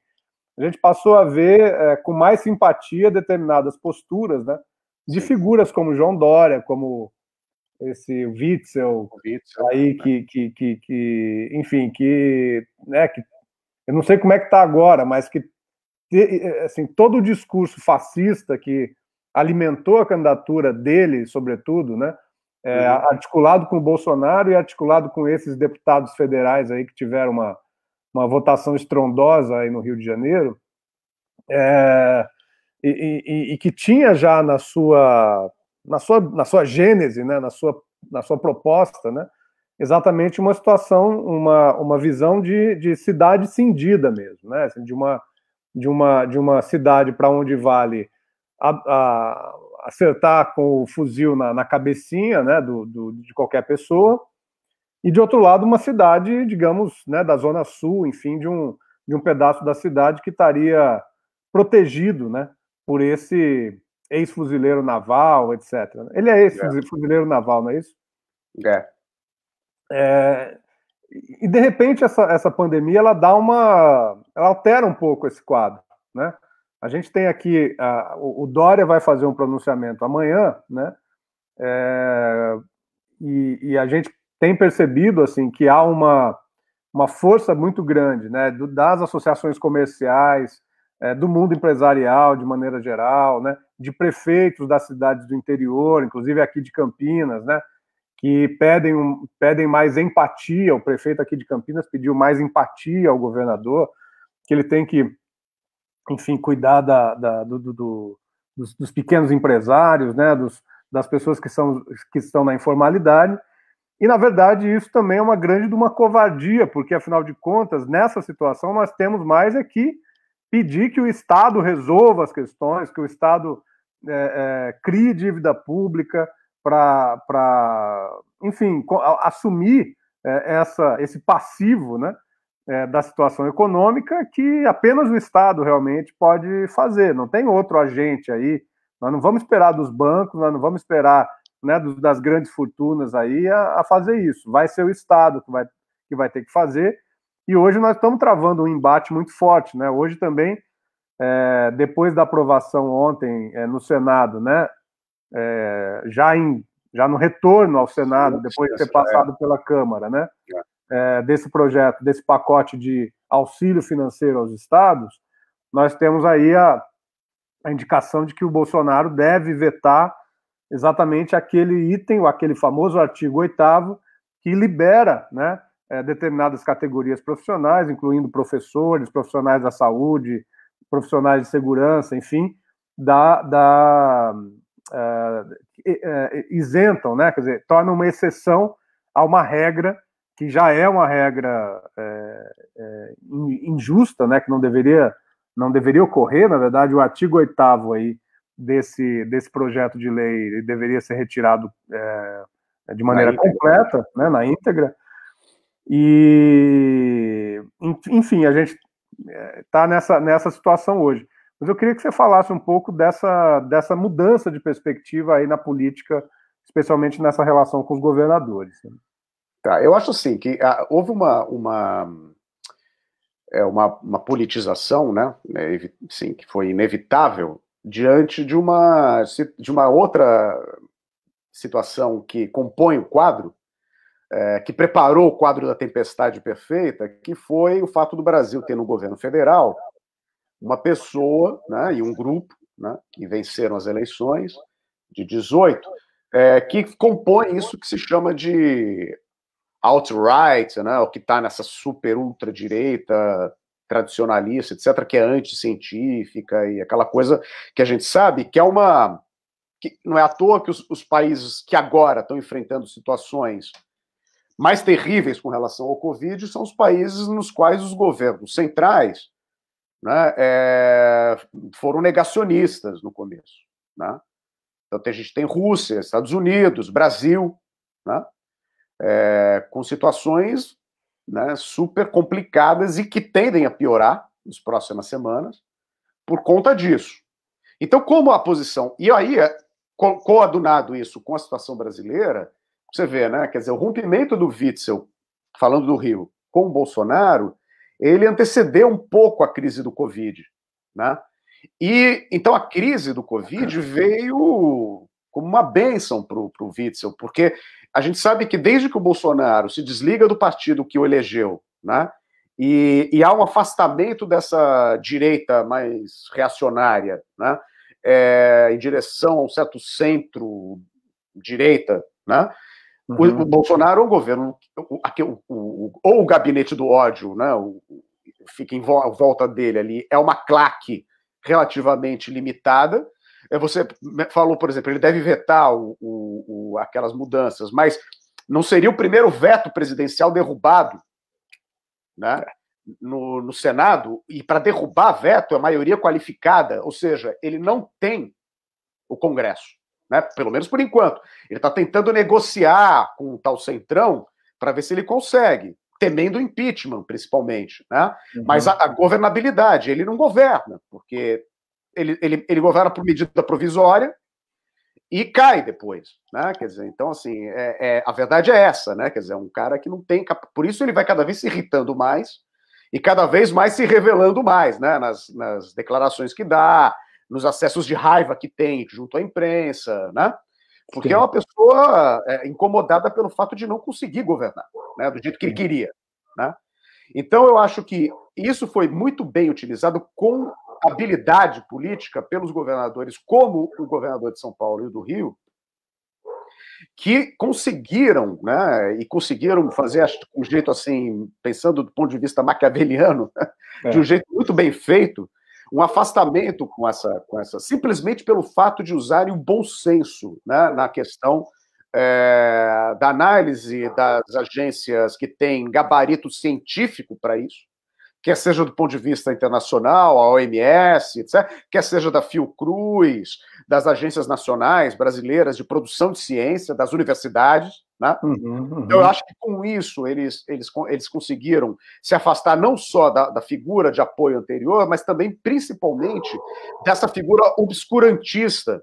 a gente passou a ver com mais simpatia determinadas posturas, né, de figuras como João Dória, como esse Witzel, aí enfim, né, que eu não sei como é que está agora, mas que assim, todo o discurso fascista que alimentou a candidatura dele, sobretudo, né, articulado com o Bolsonaro e articulado com esses deputados federais aí que tiveram uma votação estrondosa aí no Rio de Janeiro, e que tinha já na sua gênese, né, na sua proposta, né, exatamente uma situação, uma visão de cidade cindida mesmo, né, assim, de uma cidade para onde vale acertar com o fuzil na cabecinha, né, de qualquer pessoa, e de outro lado uma cidade, digamos, né, da Zona Sul, enfim, de um pedaço da cidade que estaria protegido, né, por esse ex-fuzileiro naval, etc. Ele é ex-fuzileiro naval, não é isso? E de repente essa pandemia ela altera um pouco esse quadro, né? A gente tem aqui o Dória vai fazer um pronunciamento amanhã, né? E a gente tem percebido assim que há uma força muito grande, né, das associações comerciais, do mundo empresarial de maneira geral, né, de prefeitos das cidades do interior, inclusive aqui de Campinas, né, que pedem mais empatia. O prefeito aqui de Campinas pediu mais empatia ao governador, que ele tem que, enfim, cuidar dos pequenos empresários, né, das pessoas que estão na informalidade. E, na verdade, isso também é uma grande covardia, porque, afinal de contas, nessa situação, nós temos mais que pedir que o Estado resolva as questões, que o Estado crie dívida pública para enfim, assumir esse passivo, né, da situação econômica que apenas o Estado realmente pode fazer. Não tem outro agente aí. Nós não vamos esperar dos bancos, nós não vamos esperar, né, das grandes fortunas aí a fazer isso. Vai ser o Estado que vai ter que fazer. E hoje nós estamos travando um embate muito forte, né? Hoje também, depois da aprovação ontem no Senado, né, já no retorno ao Senado, depois de ter passado pela Câmara, né, desse projeto, desse pacote de auxílio financeiro aos estados, nós temos aí a indicação de que o Bolsonaro deve vetar exatamente aquele item, aquele famoso artigo 8º, que libera, né, determinadas categorias profissionais, incluindo professores, profissionais da saúde, profissionais de segurança, enfim, isentam, né? Quer dizer, tornam uma exceção a uma regra que já é uma regra injusta, né? Que não deveria ocorrer. Na verdade, o artigo 8º aí desse projeto de lei deveria ser retirado de maneira completa, né? Na íntegra. E, enfim, a gente está nessa situação hoje. Mas eu queria que você falasse um pouco dessa mudança de perspectiva aí na política, especialmente nessa relação com os governadores. Tá, eu acho assim que houve uma politização, né, sim, que foi inevitável diante de uma outra situação que compõe o quadro, que preparou o quadro da tempestade perfeita, que foi o fato do Brasil ter no governo federal uma pessoa, né, e um grupo, né, que venceram as eleições de 18, que compõe isso que se chama de alt-right, né, o que está nessa super ultradireita tradicionalista, etc., que é anticientífica e aquela coisa que a gente sabe que que não é à toa que os países que agora estão enfrentando situações mais terríveis com relação ao Covid são os países nos quais os governos centrais, né, foram negacionistas no começo, né? Então a gente tem Rússia, Estados Unidos, Brasil, né, com situações, né, super complicadas e que tendem a piorar nas próximas semanas por conta disso. Então, como a posição... E aí, coadunado isso com a situação brasileira, você vê, né, quer dizer, o rompimento do Witzel, falando do Rio, com o Bolsonaro, ele antecedeu um pouco a crise do Covid, né? E então a crise do Covid veio como uma bênção para o Witzel, porque a gente sabe que desde que o Bolsonaro se desliga do partido que o elegeu, né, e há um afastamento dessa direita mais reacionária, né, em direção a um certo centro-direita, né, o Bolsonaro é um governo, ou o gabinete do ódio, né, fica em volta dele ali, é uma claque relativamente limitada. Você falou, por exemplo, ele deve vetar aquelas mudanças, mas não seria o primeiro veto presidencial derrubado, né, no Senado, e para derrubar veto é maioria qualificada, ou seja, ele não tem o Congresso. Né, pelo menos por enquanto. Ele está tentando negociar com o tal Centrão para ver se ele consegue, temendo o impeachment, principalmente. Né? Mas a governabilidade, ele não governa, porque ele governa por medida provisória e cai depois. Né? Quer dizer, então, assim, a verdade é essa, né? Quer dizer, é um cara que não tem... Por isso ele vai cada vez se irritando mais e cada vez mais se revelando mais, né? Nas declarações que dá, nos acessos de raiva que tem junto à imprensa, né? Porque Sim. É uma pessoa incomodada pelo fato de não conseguir governar, né? Do jeito que ele queria, né? Então, eu acho que isso foi muito bem utilizado com habilidade política pelos governadores, como o governador de São Paulo e o do Rio, que conseguiram, né? E conseguiram fazer um jeito assim, pensando do ponto de vista maquiaveliano, de um jeito muito bem feito, um afastamento com essa, simplesmente pelo fato de usarem o bom senso, né, na questão da análise das agências que têm gabarito científico para isso, quer seja do ponto de vista internacional, a OMS, etc., quer seja da Fiocruz, das agências nacionais brasileiras de produção de ciência, das universidades, né? Então, eu acho que com isso eles conseguiram se afastar não só da figura de apoio anterior, mas também, principalmente, dessa figura obscurantista,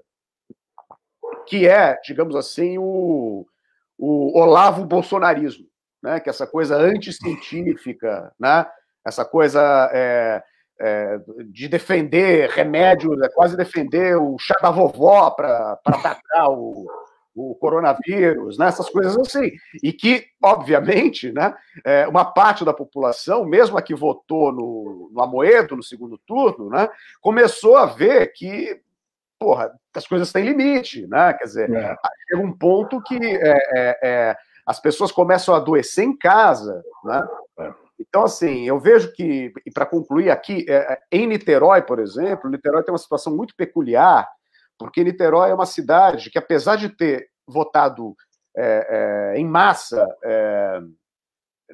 que é, digamos assim, o Olavo Bolsonarismo, né? Que é essa coisa anticientífica, né? Essa coisa de defender remédio, quase defender o chá da vovó para atacar o coronavírus, né, essas coisas assim, e que, obviamente, né, uma parte da população, mesmo a que votou no Amoedo, no segundo turno, né, começou a ver que, porra, as coisas têm limite, né, quer dizer, chega um ponto que as pessoas começam a adoecer em casa, né. Então, assim, eu vejo que, e para concluir aqui, em Niterói, por exemplo, Niterói tem uma situação muito peculiar, Porque Niterói é uma cidade que, apesar de ter votado em massa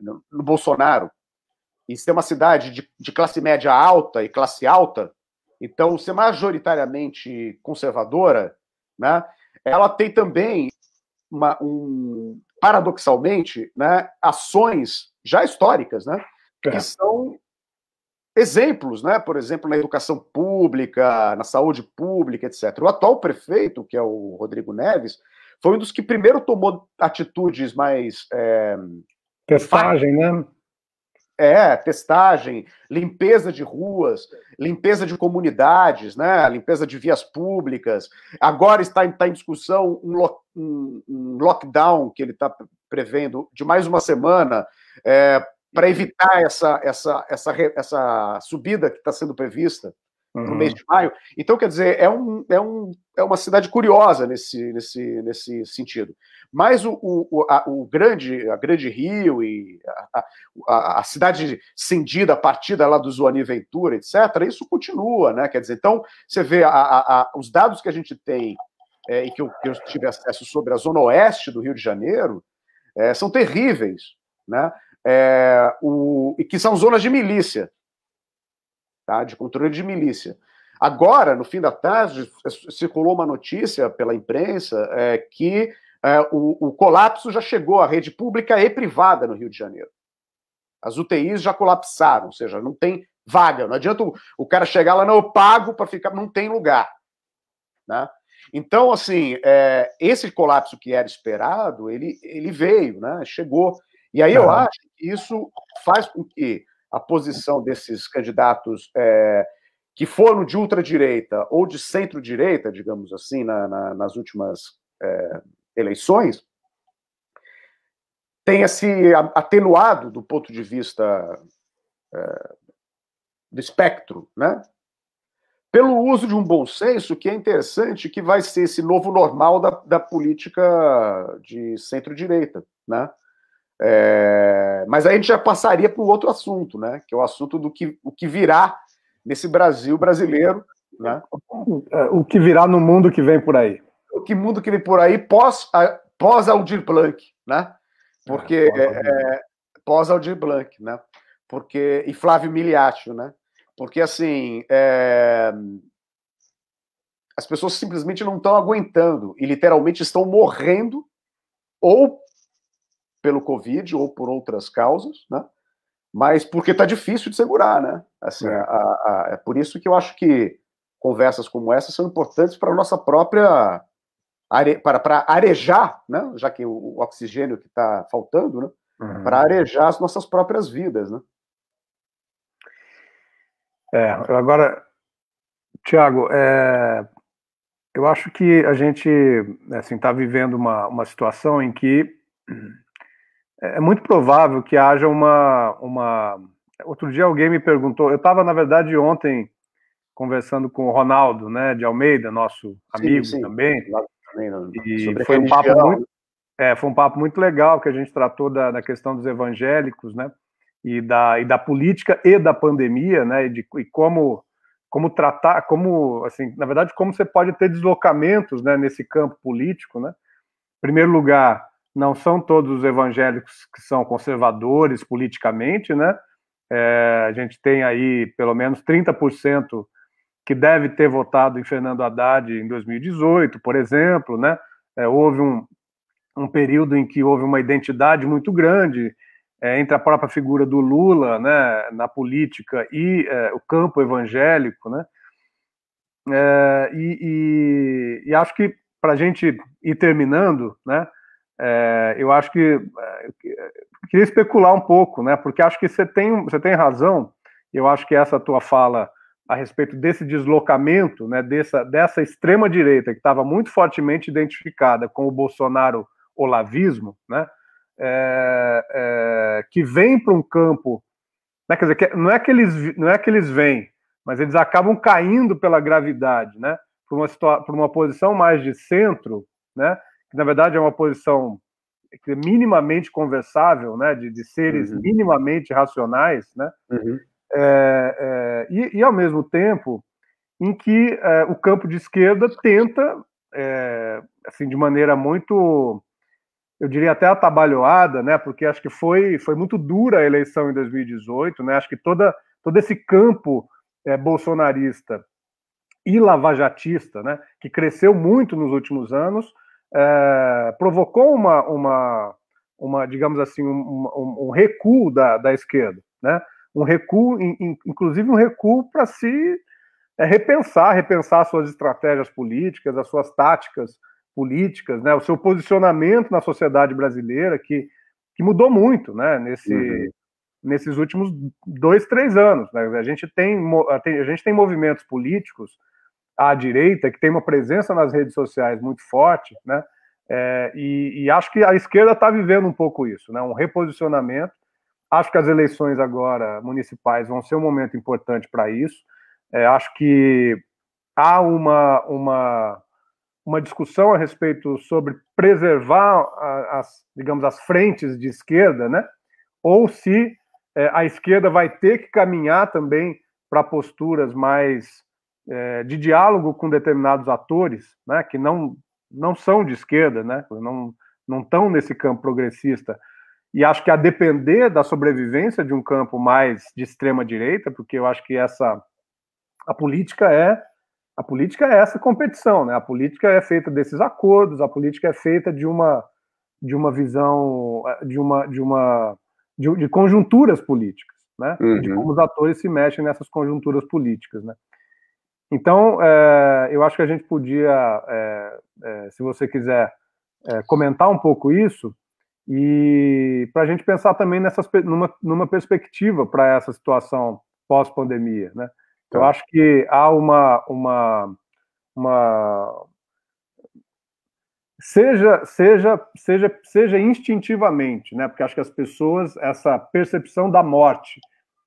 no Bolsonaro, e ser uma cidade de classe média alta e classe alta, então ser majoritariamente conservadora, né, ela tem também, paradoxalmente, né, ações já históricas, né, que são exemplos, né, por exemplo, na educação pública, na saúde pública, etc. O atual prefeito, que é o Rodrigo Neves, foi um dos que primeiro tomou atitudes mais... testagem, né? Testagem, limpeza de ruas, limpeza de comunidades, né? Limpeza de vias públicas. Agora está em discussão um lockdown que ele está prevendo de mais uma semana para evitar essa subida que está sendo prevista no mês de maio. Então, quer dizer, é uma cidade curiosa nesse sentido. Mas a grande Rio e a cidade cindida a partir lá do Zoani Ventura, etc., isso continua, né? Quer dizer, então, você vê os dados que a gente tem e que eu tive acesso sobre a zona oeste do Rio de Janeiro são terríveis, né? E que são zonas de milícia, tá? De controle de milícia. Agora, no fim da tarde, circulou uma notícia pela imprensa que o colapso já chegou à rede pública e privada no Rio de Janeiro. As UTIs já colapsaram, ou seja, não tem vaga. Não adianta o cara chegar lá, não, eu pago para ficar, não tem lugar, né? Então, assim, esse colapso que era esperado, ele veio, né? Chegou. E aí eu acho que isso faz com que a posição desses candidatos que foram de ultradireita ou de centro-direita, digamos assim, nas últimas eleições, tenha se atenuado do ponto de vista do espectro, né? Pelo uso de um bom senso, que é interessante, que vai ser esse novo normal da política de centro-direita, né? Mas aí a gente já passaria para o outro assunto, né? Que é o assunto do que virá nesse Brasil brasileiro, né? O que virá no mundo que vem por aí. O mundo que vem por aí pós Aldir Blanc, né? Porque pós Aldir Blanc, né? E Flávio Miliaccio, né? Porque assim as pessoas simplesmente não estão aguentando e literalmente estão morrendo ou pelo Covid ou por outras causas, né? Mas porque está difícil de segurar, né? Assim, é por isso que eu acho que conversas como essa são importantes para a nossa própria para arejar, né? Já que o oxigênio que está faltando, né? Para arejar as nossas próprias vidas, né? Agora, Tiago, eu acho que a gente assim, está vivendo uma situação em que é muito provável que haja uma... Outro dia alguém me perguntou, eu estava, na verdade, ontem conversando com o Ronaldo, né, de Almeida, nosso amigo também, e foi um papo muito legal que a gente tratou da questão dos evangélicos, né, e da política e da pandemia, né, e como tratar, assim, na verdade, como você pode ter deslocamentos, né, nesse campo político, né. Em primeiro lugar, não são todos os evangélicos que são conservadores politicamente, né? A gente tem aí pelo menos 30% que deve ter votado em Fernando Haddad em 2018, por exemplo, né? Houve um período em que houve uma identidade muito grande entre a própria figura do Lula, né, na política e o campo evangélico, né? E acho que para a gente ir terminando, né? Eu acho que eu queria especular um pouco, né? Porque acho que você tem razão. Eu acho que essa tua fala a respeito desse deslocamento, né? Dessa extrema direita que estava muito fortemente identificada com o Bolsonaro olavismo, né? Que vem para um campo, né? Quer dizer, não é que eles vêm, mas eles acabam caindo pela gravidade, né? Por uma posição mais de centro, né? Que na verdade é uma posição minimamente conversável, né, de seres minimamente racionais, né, e ao mesmo tempo em que o campo de esquerda tenta, assim, de maneira muito, eu diria até atabalhoada, né, porque acho que foi muito dura a eleição em 2018, né, acho que todo esse campo bolsonarista e lavajatista, né, que cresceu muito nos últimos anos, provocou uma digamos assim, um recuo da esquerda, né, um recuo, inclusive um recuo para se repensar suas estratégias políticas, as suas táticas políticas, né, o seu posicionamento na sociedade brasileira, que mudou muito, né, nesses últimos 2, 3 anos. Né? A gente tem movimentos políticos à direita que tem uma presença nas redes sociais muito forte, né? E acho que a esquerda está vivendo um pouco isso, né? Um reposicionamento. Acho que as eleições agora municipais vão ser um momento importante para isso. Acho que há uma discussão a respeito sobre preservar digamos, as frentes de esquerda, né? Ou se a esquerda vai ter que caminhar também para posturas mais de diálogo com determinados atores, né? Que não são de esquerda, né? Não estão nesse campo progressista. E acho que a depender da sobrevivência de um campo mais de extrema direita, porque eu acho que a política é essa competição, né? A política é feita desses acordos, a política é feita de uma visão de conjunturas políticas, né? E de como os atores se mexem nessas conjunturas políticas, né? Então, eu acho que a gente podia, se você quiser, comentar um pouco isso, e para a gente pensar também numa perspectiva para essa situação pós-pandemia, né? Eu acho que há seja instintivamente, né? Porque acho que as pessoas, essa percepção da morte,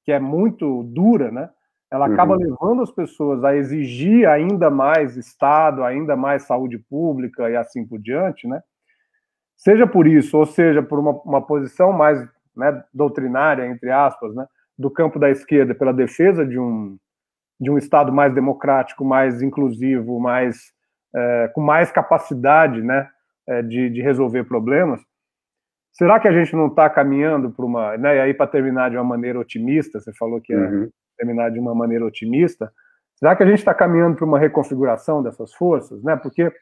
que é muito dura, né? Ela acaba levando as pessoas a exigir ainda mais Estado, ainda mais saúde pública e assim por diante, né? Seja por isso, ou seja, por uma posição mais, né, doutrinária, entre aspas, né, do campo da esquerda, pela defesa de um Estado mais democrático, mais inclusivo, com mais capacidade, né, de resolver problemas. Será que a gente não está caminhando para uma... Né, e aí, para terminar de uma maneira otimista, você falou que ia terminar de uma maneira otimista, será que a gente está caminhando para uma reconfiguração dessas forças? Né? Porque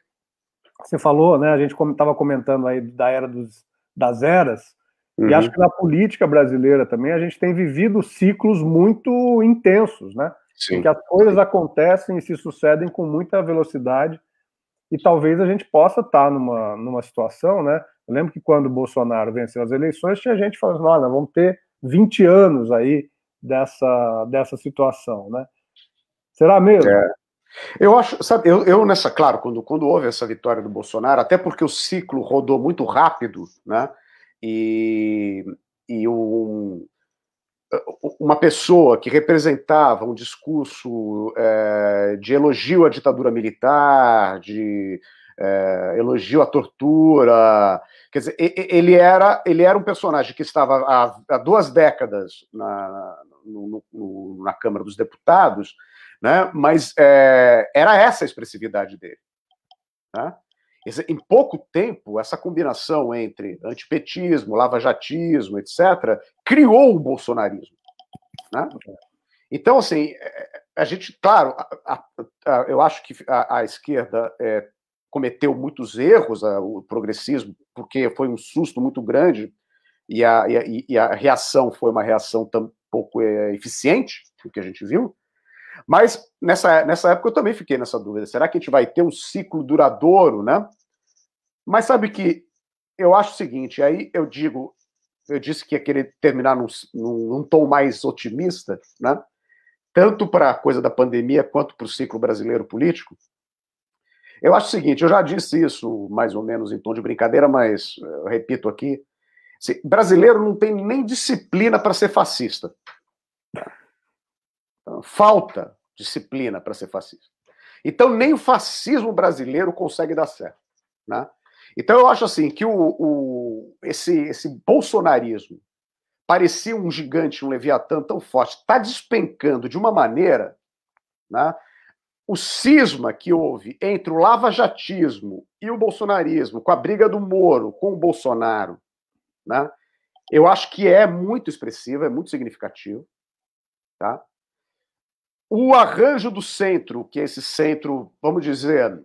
você falou, né, a gente estava comentando aí da era das eras, e acho que na política brasileira também a gente tem vivido ciclos muito intensos, né? Sim. Em que as coisas acontecem e se sucedem com muita velocidade, e talvez a gente possa estar numa situação, né? Eu lembro que quando o Bolsonaro venceu as eleições, tinha gente falando, olha, vamos ter 20 anos aí dessa situação, né? Será mesmo? Eu acho, sabe, eu nessa, claro, quando houve essa vitória do Bolsonaro, até porque o ciclo rodou muito rápido, né? E uma pessoa que representava um discurso de elogio à ditadura militar, de elogio à tortura, quer dizer, ele era um personagem que estava há 2 décadas na Câmara dos Deputados, né? Mas era essa a expressividade dele, né? Em pouco tempo, essa combinação entre antipetismo, lavajatismo, etc., criou o bolsonarismo, né? Então, assim, a gente, claro, eu acho que a esquerda cometeu muitos erros, o progressismo, porque foi um susto muito grande e a reação foi uma reação tão pouco eficiente, o que a gente viu. Mas nessa época eu também fiquei nessa dúvida. Será que a gente vai ter um ciclo duradouro, né? Mas sabe que eu acho o seguinte, aí eu disse que ia querer terminar num tom mais otimista, né? Tanto para a coisa da pandemia quanto para o ciclo brasileiro político. Eu acho o seguinte, eu já disse isso mais ou menos em tom de brincadeira, mas eu repito aqui, assim, brasileiro não tem nem disciplina para ser fascista. Falta disciplina para ser fascista. Então, nem o fascismo brasileiro consegue dar certo, né? Então, eu acho assim que esse bolsonarismo parecia um gigante, um leviatã tão forte, está despencando de uma maneira, né? o cisma que houve entre o lavajatismo e o bolsonarismo, com a briga do Moro com o Bolsonaro, né, eu acho que é muito expressivo, é muito significativo. Tá? O arranjo do centro, que é esse centro, vamos dizer,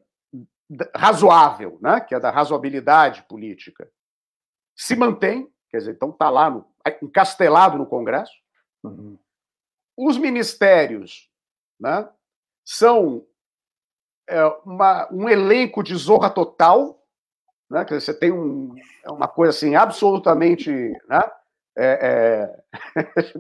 razoável, né, que é da razoabilidade política, se mantém, quer dizer, então está lá encastelado no Congresso. Uhum. Os ministérios, né, são um elenco de zorra total, né, quer dizer, você tem uma coisa assim absolutamente, né,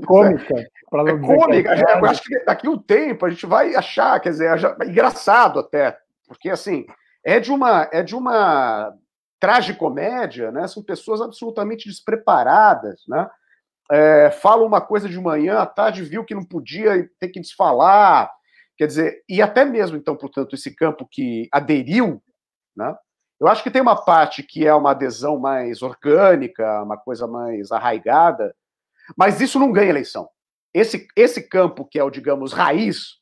cômica, para não dizer cômica. Eu acho que daqui a um tempo a gente vai achar, quer dizer, engraçado até, porque assim é de uma tragicomédia, né? São pessoas absolutamente despreparadas, né? Falam uma coisa de manhã, à tarde viu que não podia e tem que desfalar, quer dizer, e até mesmo então, portanto, esse campo que aderiu, né? Eu acho que tem uma parte que é uma adesão mais orgânica, uma coisa mais arraigada, mas isso não ganha eleição. Esse campo que é o, digamos, raiz,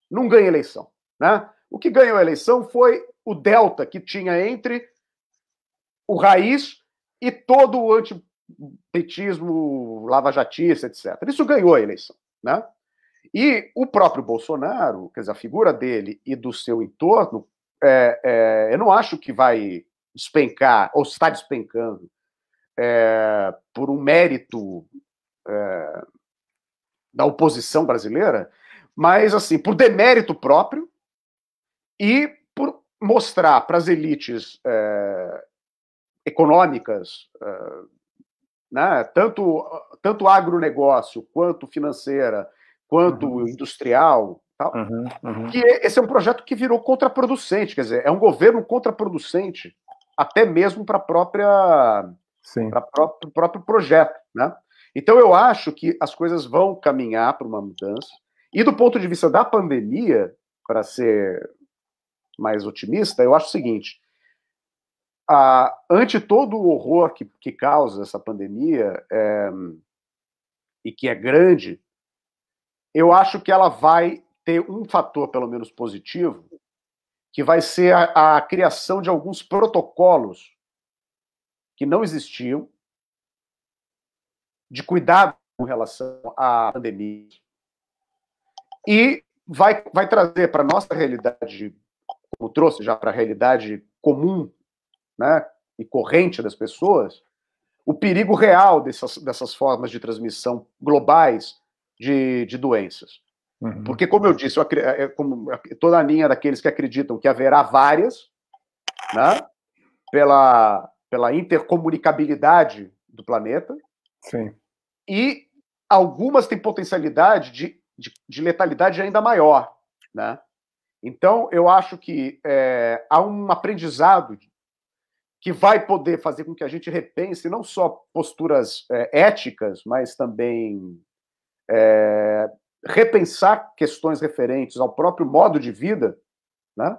não ganha eleição. Né? O que ganhou a eleição foi o delta que tinha entre o raiz e todo o antipetismo lavajatista, etc. Isso ganhou a eleição. Né? E o próprio Bolsonaro, quer dizer, a figura dele e do seu entorno, eu não acho que vai despencar, ou está despencando, por um mérito da oposição brasileira, mas assim, por demérito próprio e por mostrar para as elites econômicas, né, tanto agronegócio, quanto financeira, quanto industrial, tal, que esse é um projeto que virou contraproducente, quer dizer, é um governo contraproducente, até mesmo para o próprio projeto, né? Então eu acho que as coisas vão caminhar para uma mudança, e do ponto de vista da pandemia, para ser mais otimista, eu acho o seguinte: ante todo o horror que causa essa pandemia, e que é grande, eu acho que ela vai ter um fator, pelo menos positivo, que vai ser a criação de alguns protocolos que não existiam, de cuidado com relação à pandemia, e vai trazer para a nossa realidade, como trouxe já para a realidade comum, né, e corrente das pessoas, o perigo real dessas formas de transmissão globais de doenças. Porque, como eu disse, toda a linha daqueles que acreditam que haverá várias, né, pela intercomunicabilidade do planeta. Sim. E algumas têm potencialidade de letalidade ainda maior. Né? Então, eu acho que há um aprendizado que vai poder fazer com que a gente repense não só posturas éticas, mas também repensar questões referentes ao próprio modo de vida. Né?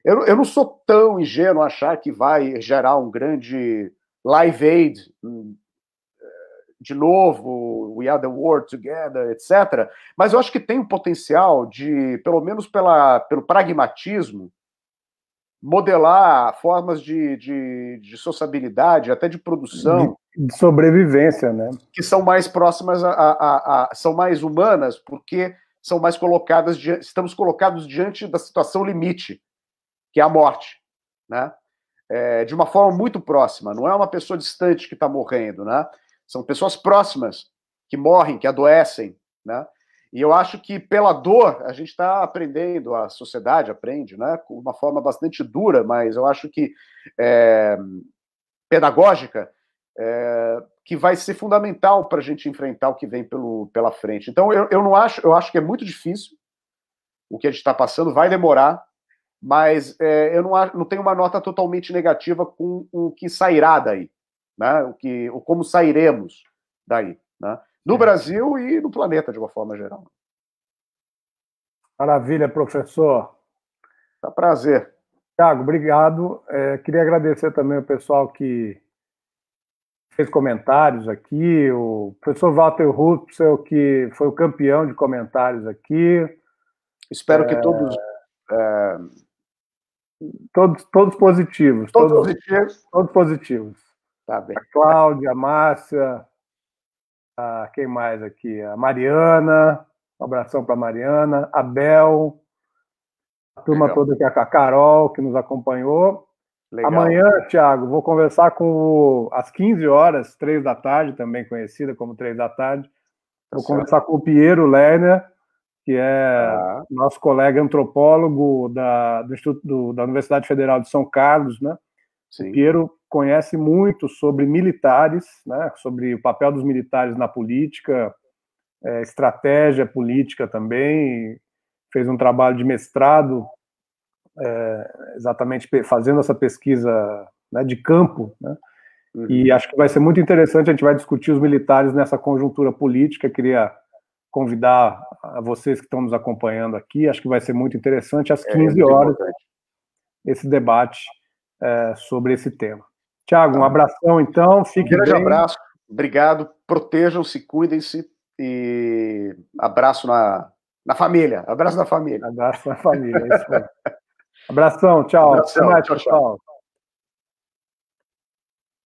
Eu não sou tão ingênuo a achar que vai gerar um grande Live Aid, de novo, We Are the World Together, etc. Mas eu acho que tem um potencial de, pelo menos pelo pragmatismo, modelar formas de sociabilidade, até de produção. De sobrevivência, né? Que são mais próximas, são mais humanas, porque são mais estamos colocados diante da situação limite, que é a morte, né? De uma forma muito próxima. Não é uma pessoa distante que está morrendo, né? São pessoas próximas que morrem, que adoecem, né? E eu acho que pela dor a gente está aprendendo, a sociedade aprende, né? Com uma forma bastante dura, mas eu acho que pedagógica, que vai ser fundamental para a gente enfrentar o que vem pela frente. Então eu acho que é muito difícil o que a gente está passando, vai demorar, mas eu não tenho uma nota totalmente negativa com o que sairá daí. Né, como sairemos daí, né, no Brasil e no planeta, de uma forma geral. Maravilha, professor. Tá prazer. Thiago, obrigado. Queria agradecer também o pessoal que fez comentários aqui, o professor Walter Rutzel, que foi o campeão de comentários aqui, Espero que todos... Todos positivos. Todos positivos? Todos positivos. Tá bem. A Cláudia, a Márcia, quem mais aqui? A Mariana, um abração para a Mariana, a Bel, a turma Legal. Toda aqui, a Carol, que nos acompanhou. Legal. Amanhã, Thiago, vou conversar às 15 horas, 3 da tarde, também conhecida como 3 da tarde, vou conversar com o Piero Lerner, que é nosso colega antropólogo da Universidade Federal de São Carlos, né? Sim. O Piero conhece muito sobre militares, né? Sobre o papel dos militares na política, estratégia política também, fez um trabalho de mestrado exatamente fazendo essa pesquisa, né, de campo, né? E acho que vai ser muito interessante, a gente vai discutir os militares nessa conjuntura política. Queria convidar a vocês que estão nos acompanhando aqui, acho que vai ser muito interessante, às 15 horas, esse debate sobre esse tema. Tiago, um abração então, fique bem. Um grande abraço, obrigado, protejam-se, cuidem-se e abraço na família, abraço na família. Abraço na família, é isso aí. Abração, tchau. Abração, tchau, tchau.